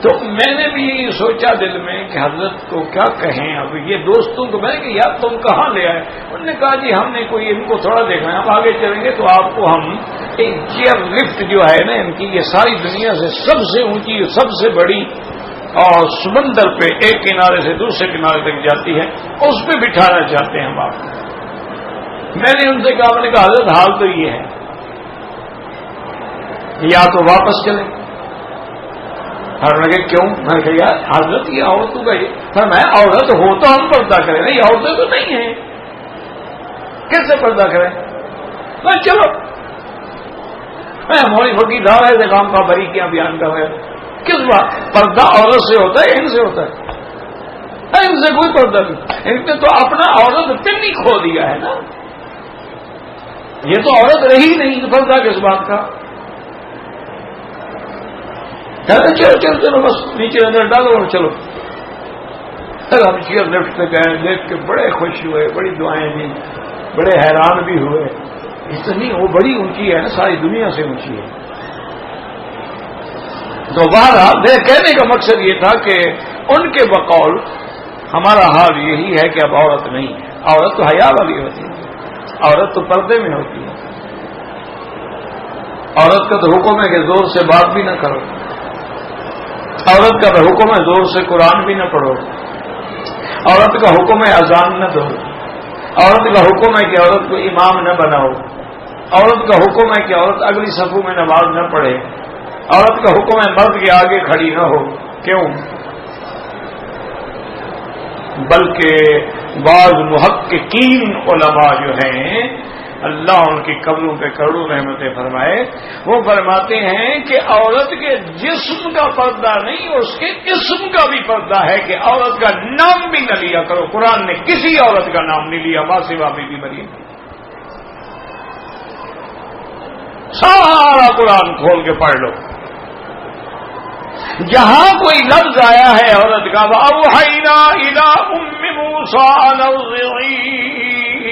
تو میں نے بھی یہی سوچا دل میں کہ حضرت کو کیا کہیں، اب یہ دوستوں کو میں نے کہ یار تم کہاں لے آئے؟ انہوں نے کہا جی ہم نے کوئی ان کو تھوڑا دیکھنا ہے، ہم آگے چلیں گے تو آپ کو ہم ایک چیئر لفٹ جو ہے نا ان کی، یہ ساری دنیا سے سب سے اونچی، سب سے بڑی، اور سمندر پہ ایک کنارے سے دوسرے کنارے تک جاتی ہے، اس پہ بٹھانا چاہتے ہیں ہم آپ کو۔ میں نے ان سے کہا، میں نے کہا حضرت حال تو یہ ہے، یا تو واپس چلیں۔ ہر لگے کیوں؟ میں نے کہا یار حضرت یہ عورتوں کا سر میں عورت ہو تو ہم پردہ کریں نا، یہ عورتیں تو نہیں ہیں، کیسے پردہ کریں؟ میں چلو میں ہماری فقیر تھا ایسے کام کا باریکیاں بیان کر رہے، کس بات پردہ عورت سے ہوتا ہے، ان سے ہوتا ہے، ان سے کوئی پردہ نہیں، ان نے تو اپنا عورت پن ہی کھو دیا ہے نا، یہ تو عورت رہی نہیں، پردہ کس بات کا؟ چلو چلو چلو بس نیچے اندر ڈالو اور چلو۔ پھر ہم چیئر لفٹ پہ گئے، دیکھ کے بڑے خوش ہوئے، بڑی دعائیں دی، بڑے حیران بھی ہوئے، اتنی وہ بڑی اونچی ہے نا، ساری دنیا سے اونچی ہے۔ تو بہرحال کہنے کا مقصد یہ تھا کہ ان کے بقول ہمارا حال یہی ہے کہ اب عورت نہیں ہے. عورت تو حیا والی ہوتی ہے، عورت تو پردے میں ہوتی ہے. عورت کا تو حکم ہے کہ زور سے بات بھی نہ کرو، عورت کا تو حکم ہے زور سے قرآن بھی نہ پڑھو، عورت کا حکم ہے اذان نہ دو، عورت کا حکم ہے کہ عورت کو امام نہ بناؤ، عورت کا حکم ہے کہ عورت اگلی صفوں میں نماز نہ پڑھے، عورت کا حکم ہے مرد کے آگے کھڑی نہ ہو. کیوں؟ بلکہ بعض محققین علماء جو ہیں اللہ ان کی قبروں پہ کروڑوں رحمتیں فرمائے، وہ فرماتے ہیں کہ عورت کے جسم کا پردہ نہیں، اس کے اسم کا بھی پردہ ہے کہ عورت کا نام بھی نہ لیا کرو. قرآن نے کسی عورت کا نام نہیں لیا ماں سوا بی بی مریم. سارا قرآن کھول کے پڑھ لو، جہاں کوئی لفظ آیا ہے عورت کا وَأَوْحَيْنَا إِلَىٰ أُمِّ مُوسَىٰ أَنْ أَرْضِعِيهِ،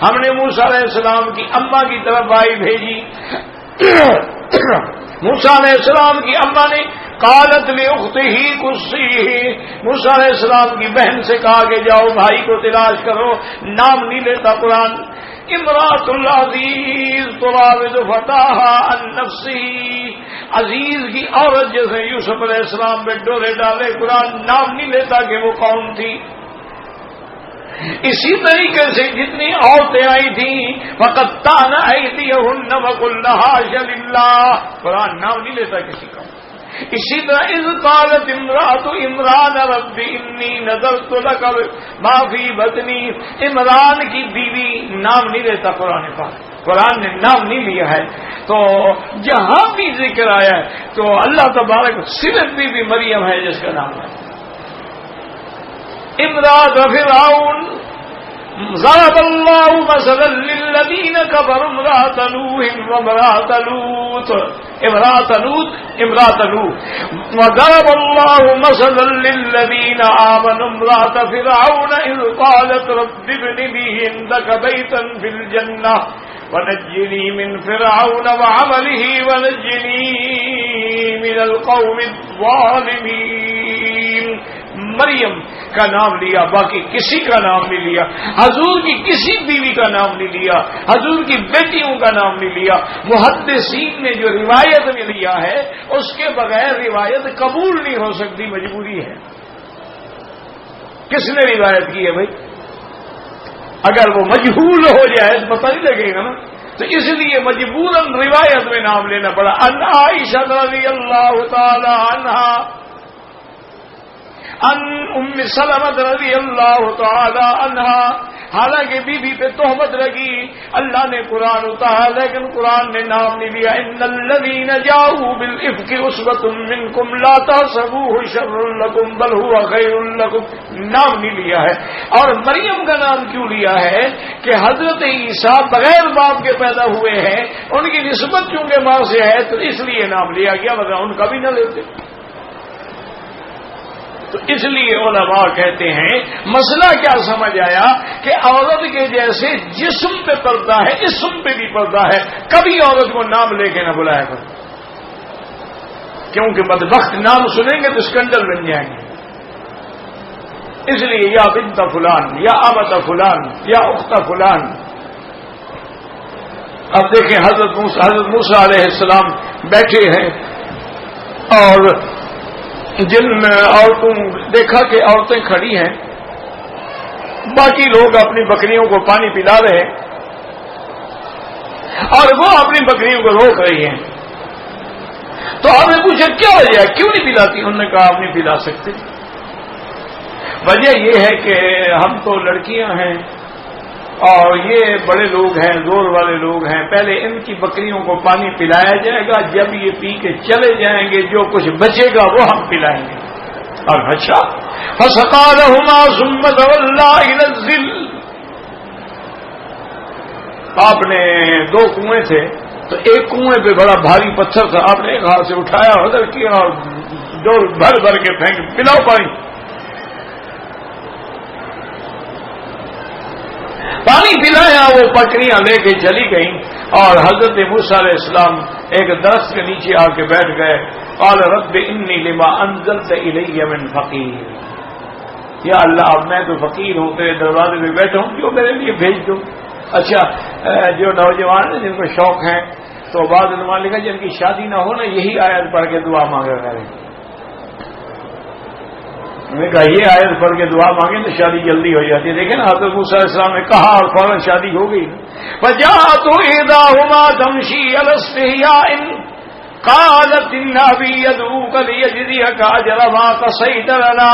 ہم نے موسیٰ علیہ السلام کی اماں کی طرف آئی بھیجی. موسیٰ علیہ السلام کی اماں نے قالت لأختہ قصیہ، موسیٰ علیہ السلام کی بہن سے کہا کہ جاؤ بھائی کو تلاش کرو. نام نہیں لیتا قرآن. امرأۃ العزیز تراود فتاہا عن نفسہ، عزیز کی عورت جیسے یوسف علیہ السلام پہ ڈورے ڈالے. قرآن نام نہیں لیتا کہ وہ کون تھی. اسی طریقے سے جتنی عورتیں آئی تھیں فقطعن ایدیہن وقلن حاش للہ، قرآن نام نہیں لیتا کسی کا. اسی طرح اذ قالت امرأۃ عمران رب انی نذرت لک ما فی بطنی، عمران کی بیوی نام نہیں لیتا قرآن پاک. قرآن نے نام نہیں لیا ہے. تو جہاں بھی ذکر آیا ہے تو اللہ تبارک صرف بی بی مریم ہے جس کا نام ہے. امرأۃ فرعون ضرب اللہ مثلا للذین کفروا امرأۃ نوح وامرأۃ لوط، امرأۃ لوط وضرب اللہ مثلا للذین آمنوا امرأۃ فرعون اذ قالت رب ابن لی عندک بیتا فی الجنہ ونجنی من فرعون وعمله ونجنی من القوم الظالمین. مریم کا نام لیا، باقی کسی کا نام نہیں لیا. حضور کی کسی بیوی کا نام نہیں لیا، حضور کی بیٹیوں کا نام نہیں لیا. محدثین نے جو روایت میں لیا ہے اس کے بغیر روایت قبول نہیں ہو سکتی، مجبوری ہے. کس نے روایت کی ہے بھائی؟ اگر وہ مجہول ہو جائے تو پتہ نہیں لگے گا نا. تو اس لیے مجبوراً روایت میں نام لینا پڑا. ان عائشہ رضی اللہ تعالی عنہا ان ام سلمہ رضی اللہ تعالی عنہا، حالانکہ بی بی پہ تہمت لگی، اللہ نے قرآن اتارا لیکن قرآن نے نام نہیں لیا. ان الذین جاؤوا بالافک عصبۃ منکم لا تحسبوه شر لکم بل هو خیر لکم، نام نہیں لیا ہے. اور مریم کا نام کیوں لیا ہے کہ حضرت عیسیٰ بغیر باپ کے پیدا ہوئے ہیں، ان کی نسبت چونکہ ماں سے ہے تو اس لیے نام لیا گیا، ورنہ ان کا بھی نہ لیتے. تو اس لیے علماء کہتے ہیں مسئلہ کیا سمجھ آیا کہ عورت کے جیسے جسم پہ پردہ ہے اسم پہ بھی پردہ ہے. کبھی عورت کو نام لے کے نہ بلایا کرو، کیونکہ بدبخت نام سنیں گے تو اسکندر بن جائیں گے. اس لیے یا بنت فلان یا امت فلان یا اخت فلان. اب دیکھیں حضرت موسیٰ علیہ السلام بیٹھے ہیں اور جن عورتوں دیکھا کہ عورتیں کھڑی ہیں، باقی لوگ اپنی بکریوں کو پانی پلا رہے ہیں اور وہ اپنی بکریوں کو روک رہی ہیں. تو آپ نے پوچھا کیا وجہ ہے، کیوں نہیں پلاتی؟ انہوں نے کہا آپ نہیں پلا سکتے. وجہ یہ ہے کہ ہم تو لڑکیاں ہیں اور یہ بڑے لوگ ہیں، زور والے لوگ ہیں، پہلے ان کی بکریوں کو پانی پلایا جائے گا، جب یہ پی کے چلے جائیں گے جو کچھ بچے گا وہ ہم پلائیں گے. اور اچھا فسقالهما ثم تولى الى الظل. آپ نے دو کنویں تھے تو ایک کنویں پہ بڑا بھاری پتھر تھا، آپ نے ایک ہاتھ سے اٹھایا ادھر کیا اور ڈول بھر بھر کے پھینک پلاؤ پانی. پانی پلایا، وہ بکریاں لے کے چلی گئیں اور حضرت موسیٰ علیہ السلام ایک درخت کے نیچے آ کے بیٹھ گئے. قال رب انی لما انزلت الی من فقیر. یا اللہ اب میں تو فقیر ہوں، تیرے دروازے میں بیٹھا ہوں، جو میرے لیے بھیج دو. اچھا جو نوجوان ہیں جن کو شوق ہے تو بعد علماء لکھا جن کی شادی نہ ہو نا یہی آیت پڑھ کے دعا مانگا کریں. میں نے کہا یہ آیت پڑھ کے دعا مانگیں تو شادی جلدی ہو جاتی ہے. دیکھیں نا حضرت موسیٰ علیہ السلام نے کہا اور فوراً شادی ہو گئی. فجاءت احداهما تمشي على استحياء قالت ان ابي يدعوك ليجزيك اجر ما قصيت لنا.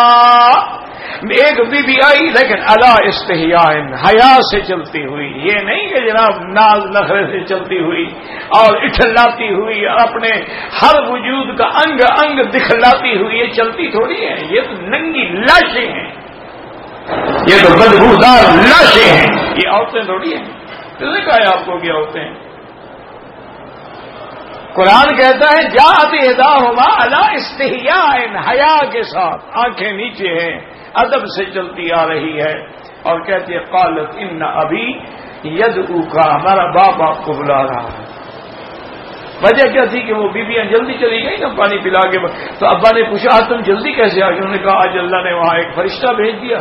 ایک بی بی آئی لیکن الا استحیاء حیا سے چلتی ہوئی، یہ نہیں کہ جناب ناز نخرے سے چلتی ہوئی اور اٹھلاتی ہوئی اور اپنے ہر وجود کا انگ انگ دکھلاتی ہوئی یہ چلتی تھوڑی ہے. یہ تو ننگی لاشیں ہیں، یہ تو بدبودار لاشیں ہیں، یہ عورتیں تھوڑی ہیں. کس نے کہا ہے آپ کو کہ عورتیں ہیں؟ قرآن کہتا ہے جاءت احداهما الا استحیاء حیا کے ساتھ، آنکھیں نیچے ہیں، ادب سے چلتی آ رہی ہے اور کہتی ہے قالت ان ابی یدعوک، ہمارا باپ آپ کو بلا رہا ہے. وجہ کیا تھی کہ وہ بیویاں جلدی چلی گئی نا پانی پلا کے. تو ابا نے پوچھا تم جلدی کیسے آ گئے؟ انہوں نے کہا آج اللہ نے وہاں ایک فرشتہ بھیج دیا،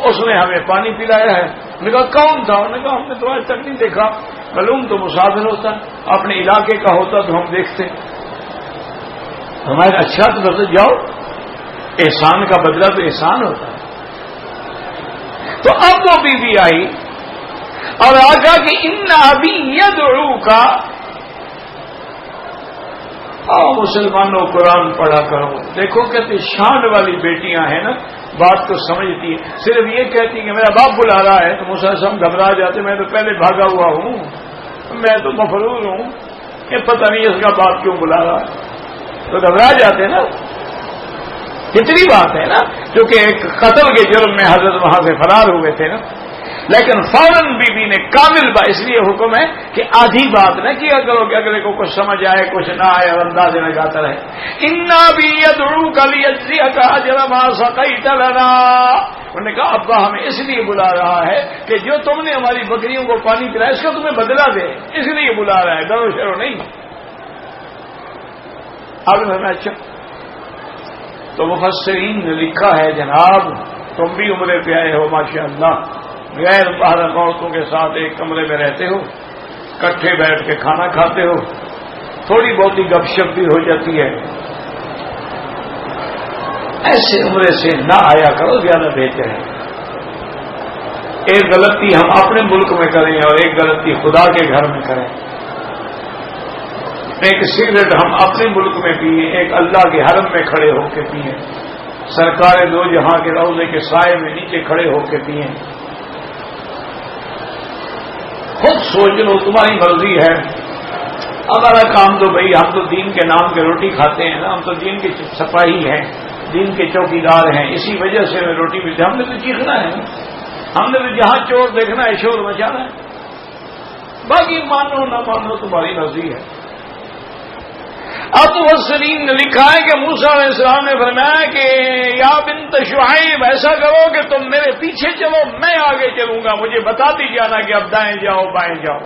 اس نے ہمیں پانی پلایا ہے. انہوں نے کہا کون تھا؟ انہوں نے کہا ہم نے تو آج تک نہیں دیکھا، معلوم تو مسافر ہوتا، اپنے علاقے کا ہوتا تو ہم دیکھتے. ہمارے اچھا تو بس جاؤ، احسان کا بدلہ تو احسان ہوتا ہے. تو اب وہ بیوی آئی اور آگا کہ ان ابی یدعوک. آؤ مسلمانوں قرآن پڑھا کرو. دیکھو کہتے شان والی بیٹیاں ہیں نا بات کو سمجھتی ہے. صرف یہ کہتی کہ میرا باپ بلا رہا ہے تو مسلم گھبرا جاتے، میں تو پہلے بھاگا ہوا ہوں، میں تو مفرور ہوں، یہ پتہ نہیں اس کا باپ کیوں بلا رہا ہے، تو گھبرا جاتے نا. کتنی بات ہے نا، کیونکہ ایک قتل کے جرم میں حضرت وہاں سے فرار ہوئے تھے نا. لیکن فوراً بی بی نے کامل اس لیے حکم ہے کہ آدھی بات نہ کیا کرو کہ اگلے کو کچھ سمجھ آئے کچھ نہ آئے اور اندازے میں گاتا رہے. انا ابی یدعوک لیجزیک اجر ما سقیت لنا. انہوں نے کہا ابا ہمیں اس لیے بلا رہا ہے کہ جو تم نے ہماری بکریوں کو پانی پلایا اس کا تمہیں بدلہ دے، اس لیے بلا رہا ہے، ڈرو شرو نہیں. اب میں اچھا تو مفسرین نے لکھا ہے جناب تم بھی عمرے پہ آئے ہو ماشاءاللہ، غیر محرم عورتوں کے ساتھ ایک کمرے میں رہتے ہو، کٹھے بیٹھ کے کھانا کھاتے ہو، تھوڑی بہت ہی گپ شپ بھی ہو جاتی ہے. ایسے عمرے سے نہ آیا کرو، زیادہ بہتر ہے. ایک غلطی ہم اپنے ملک میں کریں اور ایک غلطی خدا کے گھر میں کریں. ایک سگریٹ ہم اپنے ملک میں پیئیں، ایک اللہ کے حرم میں کھڑے ہو کے پیئیں، سرکار دو جہاں کے روضے کے سائے میں نیچے کھڑے ہو کے پیئیں. خود سوچ لو، تمہاری مرضی ہے. ہمارا کام تو بھائی ہم تو دین کے نام کے روٹی کھاتے ہیں نا، ہم تو دین کے سپاہی ہیں، دین کے چوکیدار ہیں، اسی وجہ سے ہمیں روٹی ملتی ہے. ہم نے تو چیخنا ہے، ہم نے تو جہاں چور دیکھنا ہے شور مچانا ہے. باقی مانو نہ مانو تمہاری مرضی ہے. اب مفسرین نے لکھا ہے کہ موسیٰ علیہ السلام نے فرمایا کہ یا بنت شعیب ایسا کرو کہ تم میرے پیچھے چلو، میں آگے چلوں گا، مجھے بتاتی جانا کہ اب دائیں جاؤ بائیں جاؤ.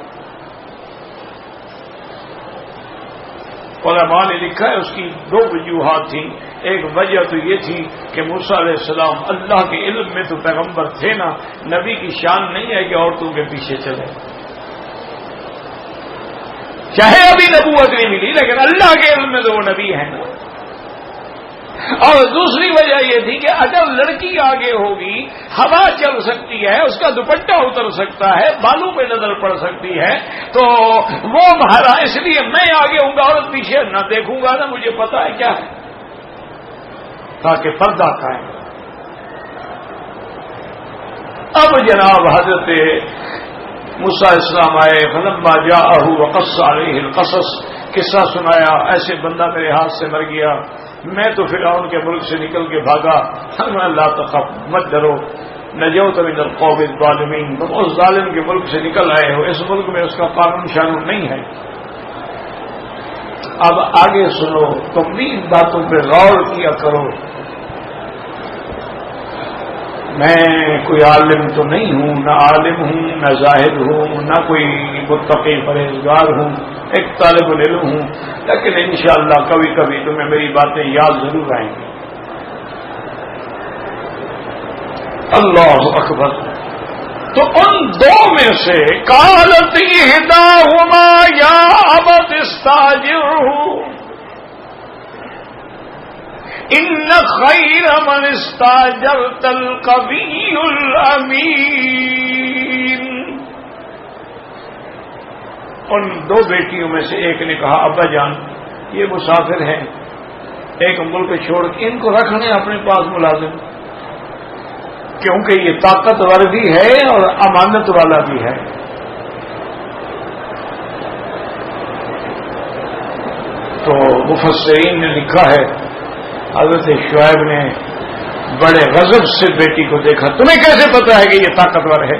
علماء نے لکھا ہے اس کی دو وجوہات تھیں. ایک وجہ تو یہ تھی کہ موسیٰ علیہ السلام اللہ کے علم میں تو پیغمبر تھے نا، نبی کی شان نہیں ہے کہ عورتوں کے پیچھے چلے، چاہے ابھی نبوت نہیں ملی لیکن اللہ کے علم میں تو وہ نبی ہے نا. اور دوسری وجہ یہ تھی کہ اگر لڑکی آگے ہوگی ہوا چل سکتی ہے، اس کا دوپٹہ اتر سکتا ہے، بالوں پہ نظر پڑ سکتی ہے، تو وہ بہرا اس لیے میں آگے ہوں گا اور پیچھے نہ دیکھوں گا نا، مجھے پتا ہے کیا ہے، تاکہ پردہ قائم. اب جناب حضرت موسیٰ علیہ السلام آئے، فلما جاءہ وقص علیہ القصص، قصہ سنایا، ایسے بندہ میرے ہاتھ سے مر گیا، میں تو فرعون کے ملک سے نکل کے بھاگا. لا تخف، مت ڈرو، نجوت من القوم الظالمین، تم اس ظالم کے ملک سے نکل آئے ہو، اس ملک میں اس کا قانون شانون نہیں ہے. اب آگے سنو، تم بھی ان باتوں پہ غور کیا کرو. میں کوئی عالم تو نہیں ہوں، نہ عالم ہوں، نہ زاہد ہوں، نہ کوئی متقی پرہیزگار ہوں، ایک طالب العلم ہوں، لیکن انشاءاللہ کبھی کبھی تمہیں میری باتیں یاد ضرور آئیں گی۔ اللہ اکبر۔ تو ان دو میں سے قالت احداہما یا ابت استاجرہ ان خیر من استاجرت القوی الامین۔ ان دو بیٹیوں میں سے ایک نے کہا ابا جان یہ مسافر ہیں، ایک ملک چھوڑ کے ان کو رکھنے اپنے پاس ملازم، کیونکہ یہ طاقتور بھی ہے اور امانت والا بھی ہے۔ تو مفسرین نے لکھا ہے حضرت شعیب نے بڑے غضب سے بیٹی کو دیکھا، تمہیں کیسے پتا ہے کہ یہ طاقتور ہے؟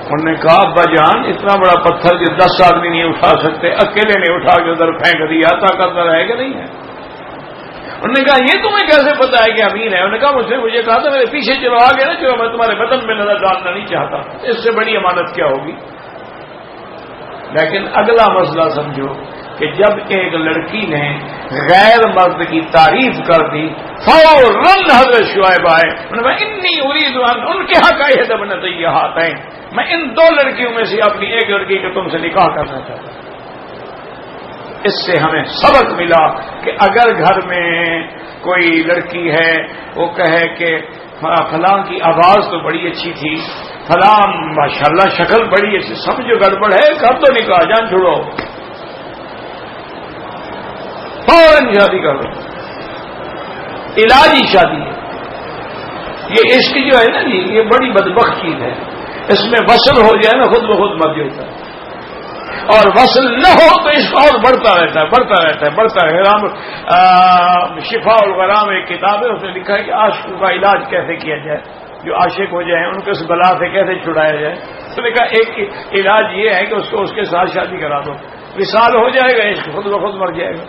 انہوں نے کہا ابا جان اتنا بڑا پتھر جو 10 آدمی نہیں اٹھا سکتے اکیلے نے اٹھا کے ادھر پھینک دیا، طاقتور ہے کہ نہیں ہے؟ انہوں نے کہا یہ تمہیں کیسے پتا ہے کہ امین ہے؟ انہوں نے کہا مجھے کہا تھا میرے پیچھے چلو آگے نا، چلو میں تمہارے بدن میں نظر ڈالنا نہیں چاہتا، اس سے بڑی امانت کیا ہوگی؟ لیکن اگلا مسئلہ سمجھو کہ جب ایک لڑکی نے غیر مرد کی تعریف کر دی فوراً حضرت شعیب آئے، انہوں نے انی اريد ان کے حق احد ابنتی ہاتین، میں ان دو لڑکیوں میں سے اپنی ایک لڑکی کے تم سے نکاح کرنا چاہتا ہوں۔ اس سے ہمیں سبق ملا کہ اگر گھر میں کوئی لڑکی ہے وہ کہے کہ فلاں کی آواز تو بڑی اچھی تھی، فلاں ماشاءاللہ شکل بڑی اچھی، سمجھو گڑبڑ ہے، کر دو نکاح، جان چھوڑو، فوراً شادی کر دو۔ علاجی شادی ہے یہ، عشق جو ہے نا جی یہ بڑی بدبخت چیز ہے، اس میں وصل ہو جائے نا خود بخود مر جاتا ہے، اور وصل نہ ہو تو عشق اور بڑھتا رہتا ہے بڑھتا رہتا ہے بڑھتا ہے۔ شفاء الغرام ایک کتاب ہے، اس نے لکھا ہے کہ عاشقوں کا علاج کیسے کیا جائے، جو عاشق ہو جائیں ان کو اس بلا سے کیسے چھڑایا جائے۔ تو نے کہا ایک علاج یہ ہے کہ اس کو اس کے ساتھ شادی کرا دو، وصال ہو جائے گا، عشق خود بخود مر جائے گا۔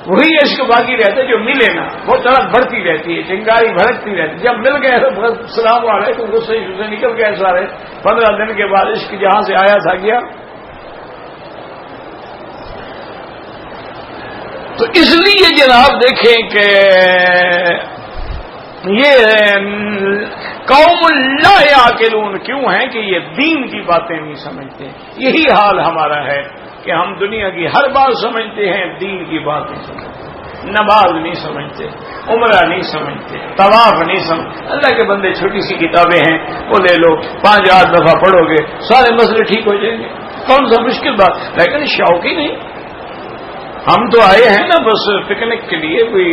وہی عشق باقی رہتا ہے جو ملے نا، وہ طرح بڑھتی رہتی ہے، چنگاری بھڑکتی رہتی ہے، جب مل گئے تو السلام علیکم غصے سے نکل گئے سارے، 15 دن کے بعد عشق جہاں سے آیا تھا گیا۔ تو اس لیے جناب دیکھیں کہ یہ قوم لا یعقلون کیوں ہیں کہ یہ دین کی باتیں نہیں سمجھتے۔ یہی حال ہمارا ہے کہ ہم دنیا کی ہر بات سمجھتے ہیں، دین کی بات نہیں سمجھتے، نماز نہیں سمجھتے، عمرہ نہیں سمجھتے، طواف نہیں سمجھتے۔ اللہ کے بندے چھوٹی سی کتابیں ہیں وہ لے لو، 5-8 دفعہ پڑھو گے سارے مسئلے ٹھیک ہو جائیں گے، کون سا مشکل بات، لیکن شوق ہی نہیں۔ ہم تو آئے ہیں نا بس پکنک کے لیے، کوئی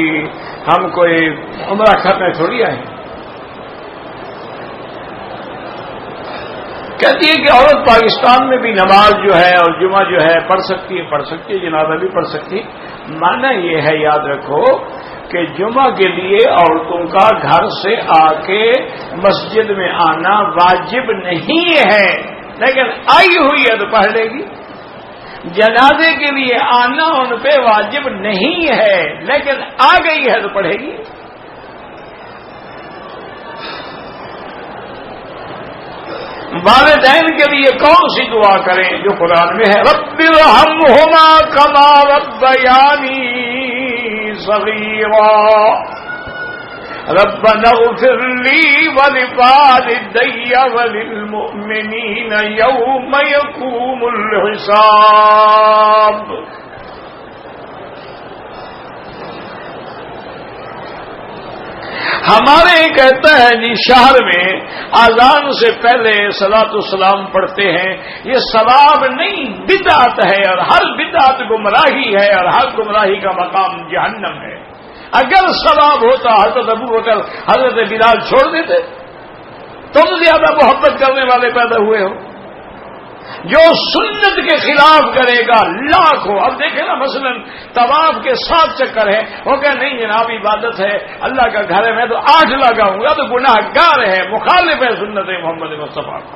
ہم کوئی عمرہ کرنے تھوڑی آئے ہیں۔ کہتی ہے کہ عورت پاکستان میں بھی نماز جو ہے اور جمعہ جو ہے پڑھ سکتی ہے جنازہ بھی پڑھ سکتی ہے۔ معنی یہ ہے یاد رکھو کہ جمعہ کے لیے عورتوں کا گھر سے آ کے مسجد میں آنا واجب نہیں ہے، لیکن آئی ہوئی ہے تو پڑھ لے گی۔ جنازے کے لیے آنا ان پہ واجب نہیں ہے، لیکن آ گئی ہے تو پڑھے گی۔ والدین کے لیے کون سی دعا کریں جو قرآن میں ہے، رب ارحمہما کما ربیانی صغیرا، ربنا اغفر لی ولوالدی وللمؤمنین یوم یقوم الحساب۔ ہمارے کہتا ہے جی شہر میں اذان سے پہلے صلاۃ السلام پڑھتے ہیں، یہ ثواب نہیں بدعت ہے، اور ہر بدعت گمراہی ہے، اور ہر گمراہی کا مقام جہنم ہے۔ اگر ثواب ہوتا حضرت ابوبکر حضرت بلال چھوڑ دیتے، تم زیادہ محبت کرنے والے پیدا ہوئے ہو۔ جو سنت کے خلاف کرے گا لاکھ ہو۔ اب دیکھیں نا مثلا طواف کے 7 چکر ہے، وہ کہ نہیں جناب عبادت ہے، اللہ کا گھر ہے، میں تو 8 لگاؤں گا، تو گناہ گار ہے، مخالف ہے سنت محمد مصطفیٰ کو۔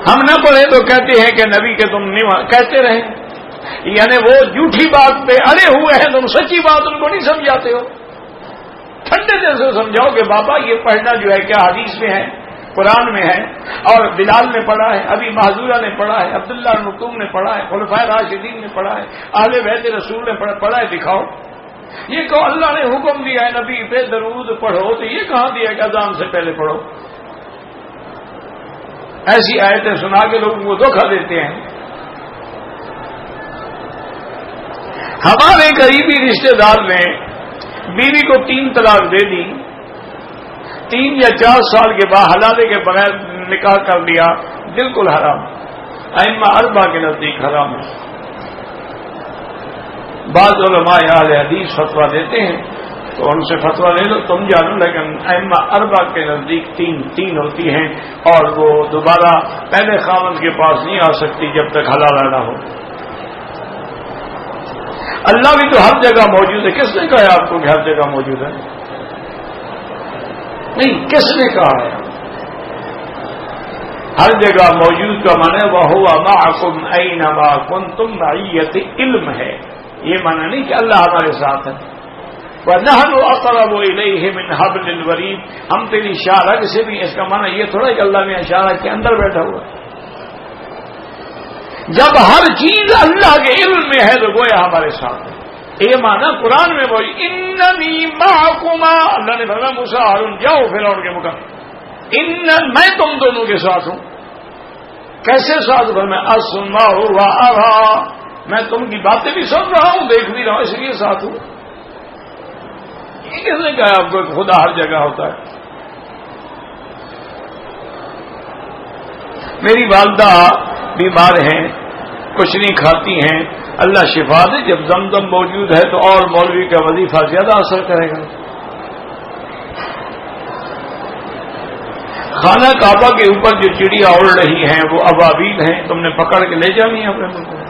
ہم نہ پڑھے تو کہتے ہیں کہ نبی کے تم نہیں کہتے رہے، یعنی وہ جھوٹی بات پہ اڑے ہوئے ہیں، تم سچی بات ان کو نہیں سمجھاتے ہو۔ ٹھنڈے دل سے سمجھاؤ کہ بابا یہ پڑھنا جو ہے کیا حدیث میں ہے، قرآن میں ہے، اور بلال نے پڑھا ہے، ابھی محذورہ نے پڑھا ہے، عبداللہ مکتوم نے پڑھا ہے، خلفائے راشدین نے پڑھا ہے، اہل بیت رسول نے پڑھا ہے، دکھاؤ۔ یہ کہ اللہ نے حکم دیا ہے نبی پہ درود پڑھو، تو یہ کہاں دیا کہ اذان سے پہلے پڑھو؟ ایسی آیتیں سنا کے لوگوں کو دھوکہ دیتے ہیں۔ ہمارے قریبی رشتہ دار نے بیوی کو 3 طلاق دے دی، 3 یا 4 سال کے بعد حلالے کے بغیر نکاح کر لیا، بالکل حرام، ائمہ 4 کے نزدیک حرام ہے۔ بعض علماء اہل حدیث فتویٰ دیتے ہیں تو ان سے فتویٰ لے لو، تم جانو، لیکن ائمہ 4 کے نزدیک 3 ہوتی ہیں، اور وہ دوبارہ پہلے خاوند کے پاس نہیں آ سکتی جب تک حلالہ نہ ہو۔ اللہ بھی تو ہر جگہ موجود ہے، کس نے کہا ہے آپ کو کہ ہر جگہ موجود ہے؟ نہیں، کس نے کہا ہے؟ ہر جگہ موجود کا معنی وَهُوَ مَعَكُمْ أَيْنَمَا كُنتُمْ، معیت علم ہے، یہ معنی نہیں کہ اللہ ہمارے ساتھ ہے۔ وَنَحْنُ أَقْرَبُ إِلَيْهِ مِنْ حَبْلِ الْوَرِيدِ، ہم تیری شاخ سے بھی، اس کا معنی یہ تھوڑا کہ اللہ میں شاخ کے اندر بیٹھا ہوا ہے۔ جب ہر چیز اللہ کے علم میں ہے تو گویا ہمارے ساتھ ہے۔ یہ معنی قرآن میں وہی اننی معکما، اللہ نے فرمایا موسیٰ ہارون جاؤ فرعون کے مقابلے، میں تم دونوں کے ساتھ ہوں۔ کیسے ساتھ؟ فرمایا اسمع و ارا، میں تم کی باتیں بھی سن رہا ہوں، دیکھ بھی رہا ہوں، اس لیے ساتھ ہوں۔ یہ کس نے کہا آپ کو خدا ہر جگہ ہوتا ہے؟ میری والدہ بیمار ہیں، کچھ نہیں کھاتی ہیں، اللہ شفا دے۔ جب زمزم موجود ہے تو اور مولوی کا وظیفہ زیادہ اثر کرے گا۔ خانہ کعبہ کے اوپر جو چڑیا اڑ رہی ہیں وہ ابابیل ہیں، تم نے پکڑ کے لے جانی ہے اپنے ملک میں۔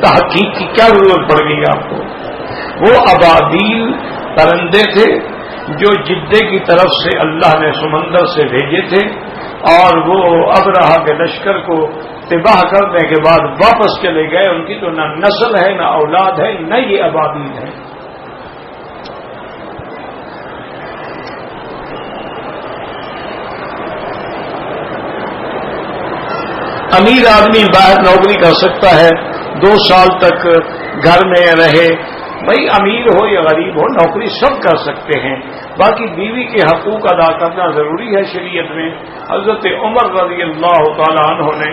تحقیق کی کیا ضرورت پڑ گئی آپ کو؟ وہ ابابیل پرندے تھے جو جدے کی طرف سے اللہ نے سمندر سے بھیجے تھے، اور وہ ابرہہ کے لشکر کو تباہ کرنے کے بعد واپس چلے گئے۔ ان کی تو نہ نسل ہے، نہ اولاد ہے، نہ یہ ابابیل ہے۔ امیر آدمی باہر نوکری کر سکتا ہے، 2 سال تک گھر میں رہے، بھائی امیر ہو یا غریب ہو، نوکری سب کر سکتے ہیں۔ باقی بیوی کے حقوق ادا کرنا ضروری ہے شریعت میں۔ حضرت عمر رضی اللہ تعالیٰ عنہ نے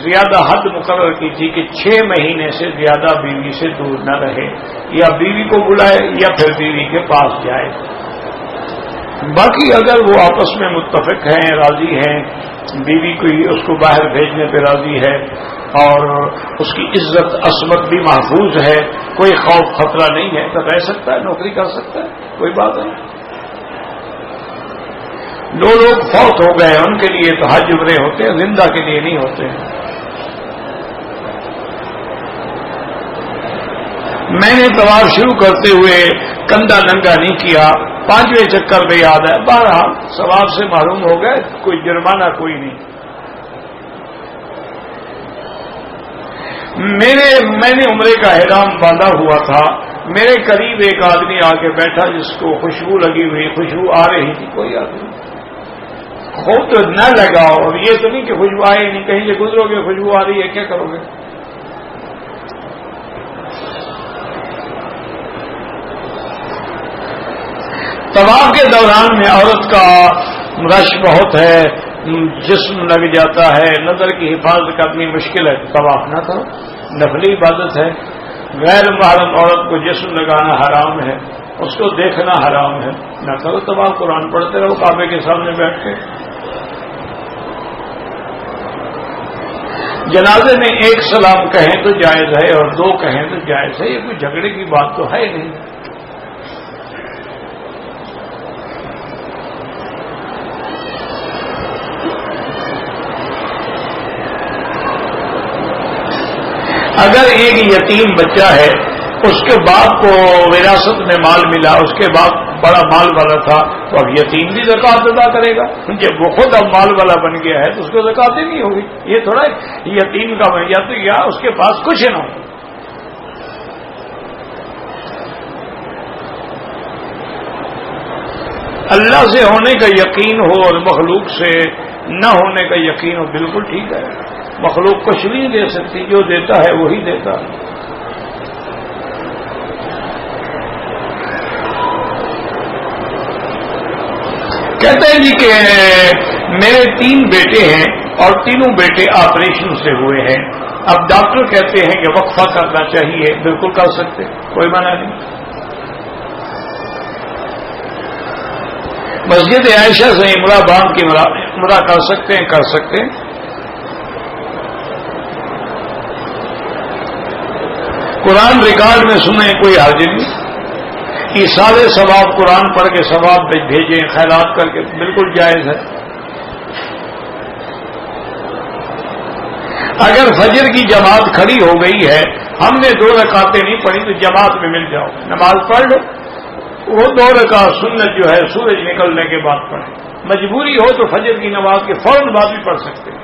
زیادہ حد مقرر کی تھی کہ 6 مہینے سے زیادہ بیوی سے دور نہ رہے، یا بیوی کو بلائے یا پھر بیوی کے پاس جائے۔ باقی اگر وہ آپس میں متفق ہیں، راضی ہیں، بیوی کو اس کو باہر بھیجنے پہ راضی ہے، اور اس کی عزت عصمت بھی محفوظ ہے، کوئی خوف خطرہ نہیں ہے، تو رہ سکتا ہے، نوکری کر سکتا ہے، کوئی بات نہیں۔ 2 لوگ فوت ہو گئے، ان کے لیے تو حج عمرے ہوتے ہیں، زندہ کے لیے نہیں ہوتے ہیں۔ میں نے طواف شروع کرتے ہوئے کندھا ننگا نہیں کیا، 5ویں چکر پہ یاد ہے، بہرحال ثواب سے محروم ہو گئے، کوئی جرمانہ کوئی نہیں۔ میں نے عمرے کا احرام باندھا ہوا تھا، میرے قریب ایک آدمی آ کے بیٹھا جس کو خوشبو لگی ہوئی، خوشبو آ رہی تھی، کوئی آدمی خوب تو نہ لگاؤ، اب یہ تو نہیں کہ خوشبو آئے نہیں، کہیں سے گزرو گے خوشبو آ رہی ہے، کیا کرو گے؟ طواف کے دوران میں عورت کا رش بہت ہے، جسم لگ جاتا ہے، نظر کی حفاظت کرنی مشکل ہے، طواف نہ کرو، نفلی عبادت ہے۔ غیر محرم عورت کو جسم لگانا حرام ہے، اس کو دیکھنا حرام ہے، نہ کرو طواف، قرآن پڑھتے رہو کعبے کے سامنے بیٹھ کے۔ جنازے میں 1 سلام کہیں تو جائز ہے اور 2 کہیں تو جائز ہے، یہ کوئی جھگڑے کی بات تو ہے نہیں۔ اگر ایک یتیم بچہ ہے، اس کے باپ کو وراثت میں مال ملا، اس کے باپ بڑا مال والا تھا، تو اب یتیم بھی زکوٰۃ ادا کرے گا، جب وہ خود اب مال والا بن گیا ہے تو اس کو زکوٰۃ ہی نہیں ہوگی۔ یہ تھوڑا یتیم کا بن جاتا، یا اس کے پاس کچھ نہ ہو۔ اللہ سے ہونے کا یقین ہو اور مخلوق سے نہ ہونے کا یقین ہو، بالکل ٹھیک ہے. مخلوق کچھ نہیں دے سکتی، جو دیتا ہے وہی دیتا ہے. کہتے ہیں جی کہ میرے 3 بیٹے ہیں اور تینوں بیٹے آپریشن سے ہوئے ہیں. اب ڈاکٹر کہتے ہیں کہ وقفہ کرنا چاہیے. بالکل کر سکتے، کوئی منع نہیں. مسجد عائشہ سے عمرہ باندھ کی عمرہ کر سکتے ہیں، کر سکتے ہیں. قرآن ریکارڈ میں سنیں، کوئی حرج نہیں. ایصال ثواب قرآن پڑھ کے ثواب بھیجیں، خیرات کر کے، بالکل جائز ہے. اگر فجر کی جماعت کھڑی ہو گئی ہے، ہم نے 2 رکعتیں نہیں پڑھی تو جماعت میں مل جاؤ، نماز پڑھ لو. وہ 2 رکعت سنت جو ہے سورج نکلنے کے بعد پڑھیں. مجبوری ہو تو فجر کی نماز کے فوراً بعد بھی پڑھ سکتے ہیں.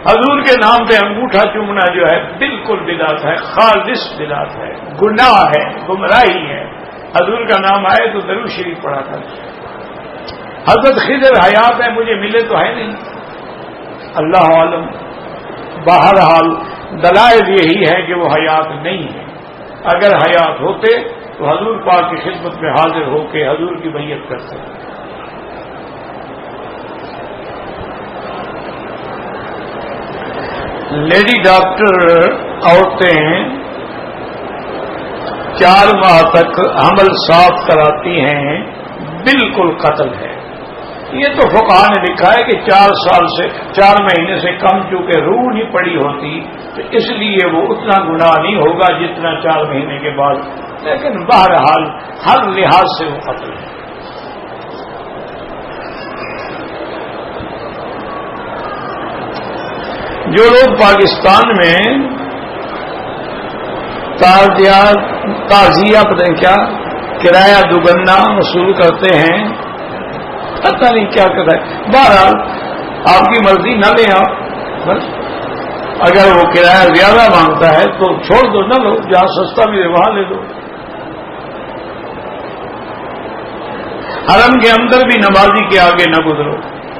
حضور کے نام پہ انگوٹھا چومنا جو ہے بالکل بدعت ہے، خالص بدعت ہے، گناہ ہے، گمراہی ہے. حضور کا نام آئے تو درود شریف پڑھا کر. حضرت خضر حیات ہے، مجھے ملے تو ہے نہیں، اللہ عالم. بہرحال دلائل یہی ہے کہ وہ حیات نہیں ہے. اگر حیات ہوتے تو حضور پاک کی خدمت میں حاضر ہو کے حضور کی بیعت کرتے. لیڈی ڈاکٹر عورتیں 4 ماہ تک حمل صاف کراتی ہیں، بالکل قتل ہے. یہ تو فقہاء نے لکھا ہے کہ 4 مہینے سے کم چونکہ روح نہیں پڑی ہوتی تو اس لیے وہ اتنا گناہ نہیں ہوگا جتنا 4 مہینے کے بعد. لیکن بہرحال ہر لحاظ سے وہ قتل ہے. جو لوگ پاکستان میں تعزیہ پتہ نہیں کیا کرایہ دگنا وصول کرتے ہیں، پتہ نہیں کیا کرتا ہے. بہرحال آپ کی مرضی، نہ لیں آپ. بس اگر وہ کرایہ زیادہ مانگتا ہے تو چھوڑ دو، نہ لو. جہاں سستا ملے وہاں لے دو. حرم کے اندر بھی نمازی کے آگے نہ گزرو.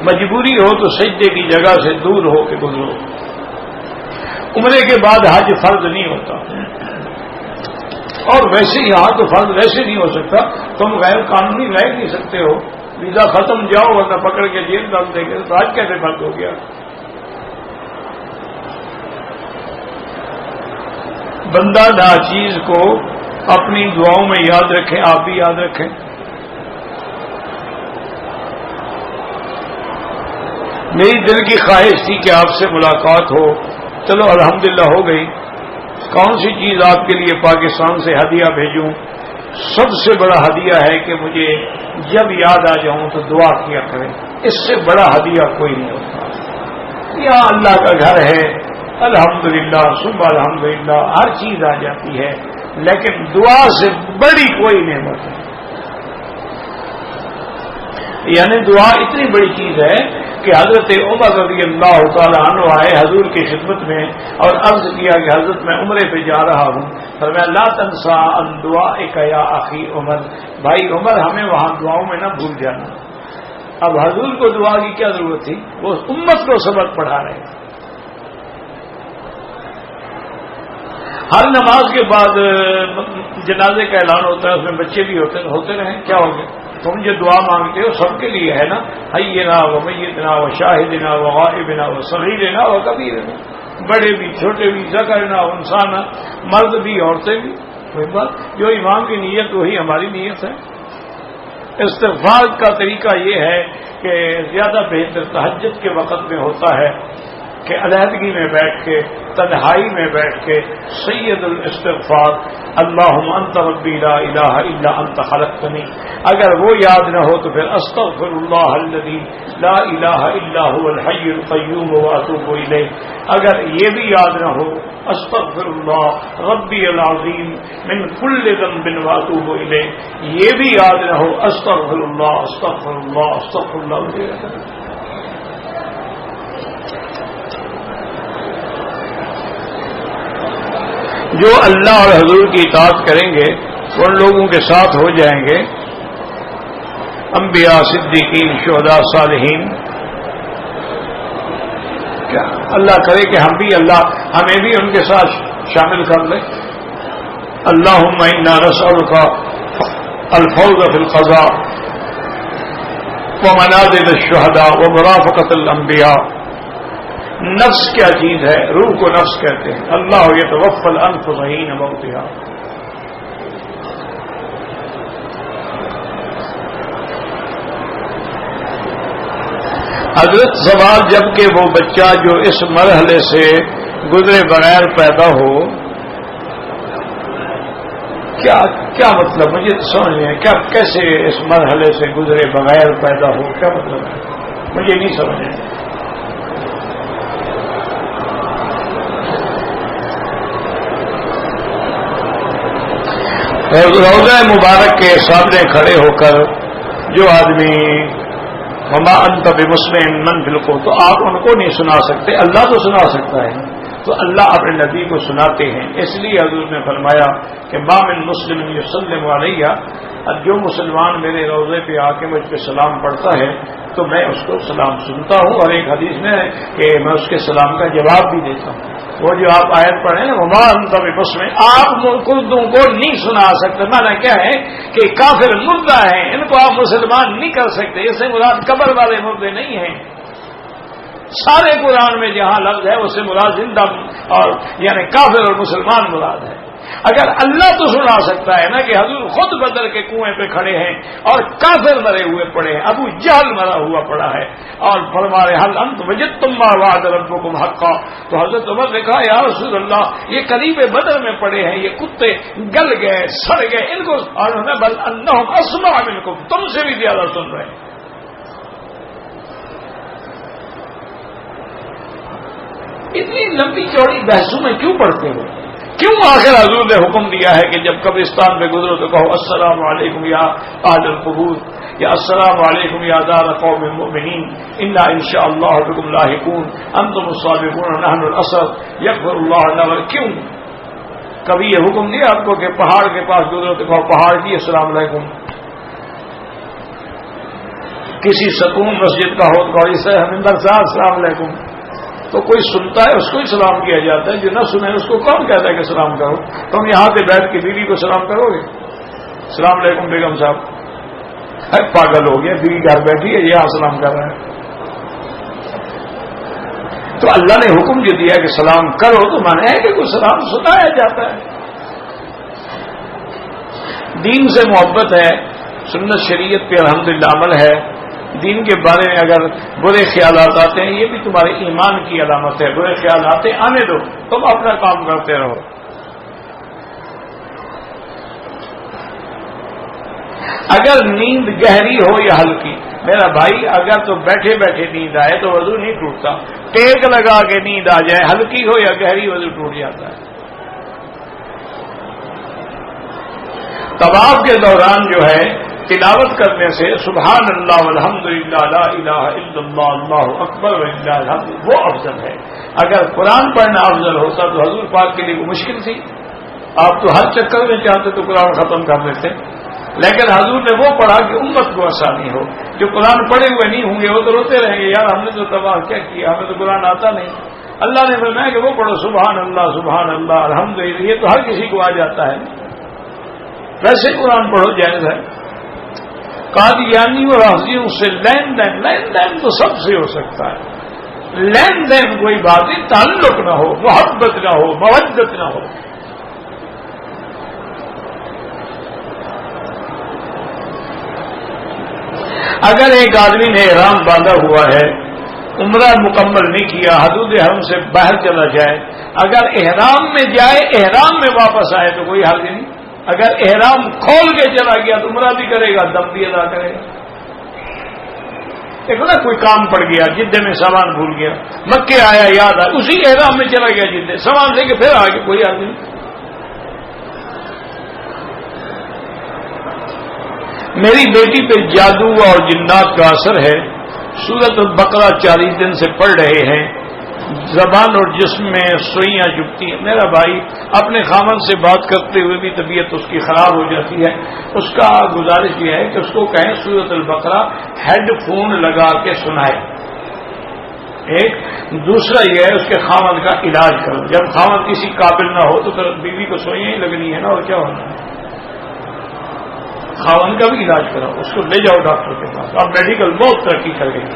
مجبوری ہو تو سجدے کی جگہ سے دور ہو کے گزرو. عمرے کے بعد حج فرض نہیں ہوتا، اور ویسے یہاں تو فرض ویسے نہیں ہو سکتا. تم غیر قانونی رہ نہیں سکتے ہو، ویزا ختم جاؤ ورنہ پکڑ کے جیل ڈال دیں گے. تو حج کیسے فرض ہو گیا؟ بندہ ناچیز کو اپنی دعاؤں میں یاد رکھیں، آپ بھی یاد رکھیں. میری دل کی خواہش تھی کہ آپ سے ملاقات ہو. چلو الحمدللہ ہو گئی. کون سی چیز آپ کے لیے پاکستان سے ہدیہ بھیجوں؟ سب سے بڑا ہدیہ ہے کہ مجھے جب یاد آ جاؤں تو دعا کیا کریں. اس سے بڑا ہدیہ کوئی نہیں ہوتا. یہاں اللہ کا گھر ہے، الحمدللہ صبح الحمدللہ ہر چیز آ جاتی ہے، لیکن دعا سے بڑی کوئی نعمت ہے. یعنی دعا اتنی بڑی چیز ہے کہ حضرت عمر رضی اللہ تعالیٰ عنہ آئے حضور کی خدمت میں اور عرض کیا کہ حضرت میں عمرے پہ جا رہا ہوں. فرمایا لا تنسا ان دعائک یا اخی عمر، بھائی عمر ہمیں وہاں دعاؤں میں نہ بھول جانا. اب حضور کو دعا کی کیا ضرورت تھی؟ وہ امت کو سبق پڑھا رہے ہیں. ہر نماز کے بعد جنازے کا اعلان ہوتا ہے، اس میں بچے بھی ہوتے رہیں. کیا ہو گیا؟ تم جو دعا مانگتے ہو سب کے لیے ہے نا. حینا و میتنا و شاہدنا و غائبنا و صغیرنا و کبیرنا، بڑے بھی چھوٹے بھی، ذکرنا و انسانا، مرد بھی عورتیں بھی. کوئی بات، جو امام کی نیت وہی ہماری نیت ہے. استغفار کا طریقہ یہ ہے کہ زیادہ بہتر تہجد کے وقت میں ہوتا ہے کہ علیحدگی میں بیٹھ کے، تنہائی میں بیٹھ کے سید الاستغفار اللہم انت ربی لا الہ الا انت خلقتنی، اگر وہ یاد نہ ہو تو پھر استغفر اللہ الذی لا الہ الا هو الحی القیوم واتوب الیہ. اگر یہ بھی یاد نہ ہو استغفر اللہ ربی العظیم من کل ذنب واتوب الیہ، یہ بھی یاد نہ ہو استغفر اللہ استغفر اللہ استغفر اللہ. جو اللہ اور حضور کی اطاعت کریں گے ان لوگوں کے ساتھ ہو جائیں گے انبیاء، صدیقین، شہداء، صالحین. کیا اللہ کرے کہ اللہ ہمیں بھی ان کے ساتھ شامل کر لے. اللہم انا نسألک الفوز فی القضاء ومنازل الشہداء ومرافقۃ الانبیاء. نفس کیا چیز ہے؟ روح کو نفس کہتے ہیں. اللہ یتوفی الانفس حین موتہا. حضرت سوال جبکہ وہ بچہ جو اس مرحلے سے گزرے بغیر پیدا ہو، کیا مطلب؟ مجھے سمجھ نہیں ہے کیسے اس مرحلے سے گزرے بغیر پیدا ہو، کیا مطلب ہے؟ مجھے نہیں سمجھ ہے. روضہ مبارک کے سامنے کھڑے ہو کر جو آدمی وما انت بمسمع من فی القبور، تو آپ ان کو نہیں سنا سکتے، اللہ تو سنا سکتا ہے. تو اللہ اپنے نبی کو سناتے ہیں. اس لیے حضور نے فرمایا کہ ما من مسلم یسلم علیہ، جو مسلمان میرے روضے پہ آ کے مجھ پہ سلام پڑھتا ہے تو میں اس کو سلام سنتا ہوں، اور ایک حدیث میں ہے کہ میں اس کے سلام کا جواب بھی دیتا ہوں. وہ جو آپ آیت پڑھیں نا وما انت بمسمع، آپ مردوں کو نہیں سنا سکتے. مانا کیا ہے کہ کافر مردہ ہیں، ان کو آپ مسلمان نہیں کر سکتے. اس سے مراد قبر والے مردے نہیں ہیں. سارے قرآن میں جہاں لفظ ہے اس سے مراد زندہ اور یعنی کافر اور مسلمان مراد ہے. اگر اللہ تو سنا سکتا ہے نا کہ حضور خود بدر کے کنویں پہ کھڑے ہیں اور کافر مرے ہوئے پڑے ہیں، ابو جہل مرا ہوا پڑا ہے، اور فرما رہے حل انت وجدتم ما وعد ربکم حقا. تو حضرت عمر نے کہا یا رسول اللہ یہ قریب بدر میں پڑے ہیں، یہ کتے گل گئے سڑ گئے، ان کو بل انہم اسمع منکم، تم سے بھی زیادہ سن رہے ہیں. اتنی لمبی چوڑی بحثوں میں کیوں پڑھتے ہو؟ کیوں آخر حضور نے حکم دیا ہے کہ جب قبرستان پہ گزرو تو کہو السلام علیکم یا اہل القبور، یا السلام علیکم یا دار قوم المؤمنین انا انشاءاللہ بکم لاحقون انتم السابقون نحن الاسد یغفر اللہ لنا. کیوں کبھی یہ حکم دیا آپ کو کہ پہاڑ کے پاس گزرو تو کہو پہاڑ کی السلام علیکم؟ کسی سکون مسجد کا ہو تو کہو اسے ہمندر صاحب السلام علیکم. تو کوئی سنتا ہے اس کو ہی سلام کیا جاتا ہے، جو نہ سنے اس کو کون کہتا ہے کہ سلام کرو؟ تم یہاں پہ بیٹھ کے بیوی کو سلام کرو گے؟ السلام علیکم بیگم صاحب، پاگل ہو گیا، بیوی گھر بیٹھی ہے یہاں سلام کر رہا ہے. تو اللہ نے حکم جو دیا کہ سلام کرو تو مانا ہے کہ کوئی سلام سنایا جاتا ہے. دین سے محبت ہے، سنت شریعت پہ الحمدللہ عمل ہے. دین کے بارے میں اگر برے خیالات آتے ہیں یہ بھی تمہارے ایمان کی علامت ہے. برے خیال آتے آنے دو، تم اپنا کام کرتے رہو. اگر نیند گہری ہو یا ہلکی، میرا بھائی اگر تو بیٹھے بیٹھے نیند آئے تو وضو نہیں ٹوٹتا، ٹیک لگا کے نیند آ جائے ہلکی ہو یا گہری وضو ٹوٹ جاتا ہے. طواف کے دوران جو ہے تلاوت کرنے سے سبحان اللہ والحمدللہ لا الہ الا اللہ اللہ اکبر وللہ الحمد وہ افضل ہے. اگر قرآن پڑھنا افضل ہوتا تو حضور پاک کے لیے وہ مشکل تھی. آپ تو ہر چکر میں چاہتے تو قرآن ختم کر دیتے، لیکن حضور نے وہ پڑھا کہ امت کو آسانی ہو. جو قرآن پڑھے ہوئے نہیں ہوں گے وہ تو روتے رہیں گے یار ہم نے تو تباہ کیا کیا، ہمیں تو قرآن آتا نہیں. اللہ نے فرمایا کہ وہ پڑھو سبحان اللہ الحمدللہ. یہ تو ہر کسی کو آ جاتا ہے، ویسے قرآن پڑھو جائز ہے. قادیانی اور حافظیوں سے لین دین تو سب سے ہو سکتا ہے. لین دین کوئی بات نہیں، تعلق نہ ہو، محبت نہ ہو، مودت نہ ہو. اگر ایک آدمی نے احرام باندھا ہوا ہے، عمرہ مکمل نہیں کیا، حدود حرم سے باہر چلا جائے، اگر احرام میں جائے احرام میں واپس آئے تو کوئی حرج نہیں. اگر احرام کھول کے چلا گیا تو عمرہ بھی کرے گا، دم بھی ادا کرے گا. دیکھو نا کوئی کام پڑ گیا، جدے میں سامان بھول گیا، مکے آیا یاد آیا، اسی احرام میں چلا گیا جدے، سامان لے کے پھر آگے کوئی آدمی. میری بیٹی پہ جادو اور جنات کا اثر ہے. سورۃ البقرہ 40 دن سے پڑھ رہے ہیں، زبان اور جسم میں سوئیاں چبھتی ہیں. میرا بھائی اپنے خامن سے بات کرتے ہوئے بھی طبیعت اس کی خراب ہو جاتی ہے. اس کا گزارش یہ ہے کہ اس کو کہیں سورۃ البقرہ ہیڈ فون لگا کے سنائے. ایک دوسرا یہ ہے اس کے خامن کا علاج کرو. جب خامن کسی قابل نہ ہو تو بیوی کو سوئیاں ہی لگنی ہے نا، اور کیا ہونا ہے. خامن کا بھی علاج کرو، اس کو لے جاؤ ڈاکٹر کے پاس. اب میڈیکل بہت ترقی کر گئی.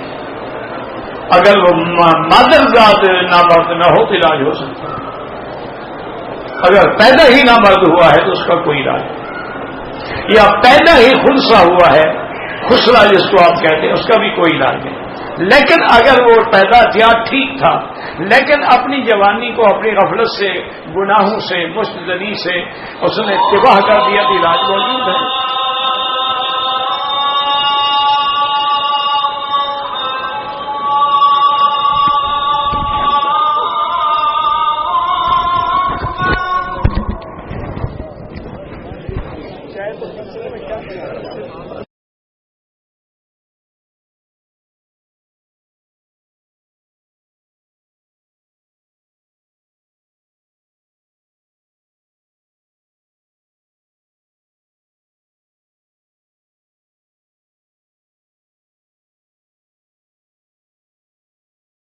اگر وہ مادر ذات نامرد نہ ہو تو علاج ہو سکتا ہے. اگر پیدا ہی نامرد ہوا ہے تو اس کا کوئی علاج نہیں، یا پیدا ہی خنثی ہوا ہے، خسرا جس کو آپ کہتے ہیں، اس کا بھی کوئی علاج نہیں. لیکن اگر وہ پیدا کیا ٹھیک تھا، لیکن اپنی جوانی کو اپنی غفلت سے، گناہوں سے، مشتری سے اس نے تباہ کر دیا تو علاج موجود ہے.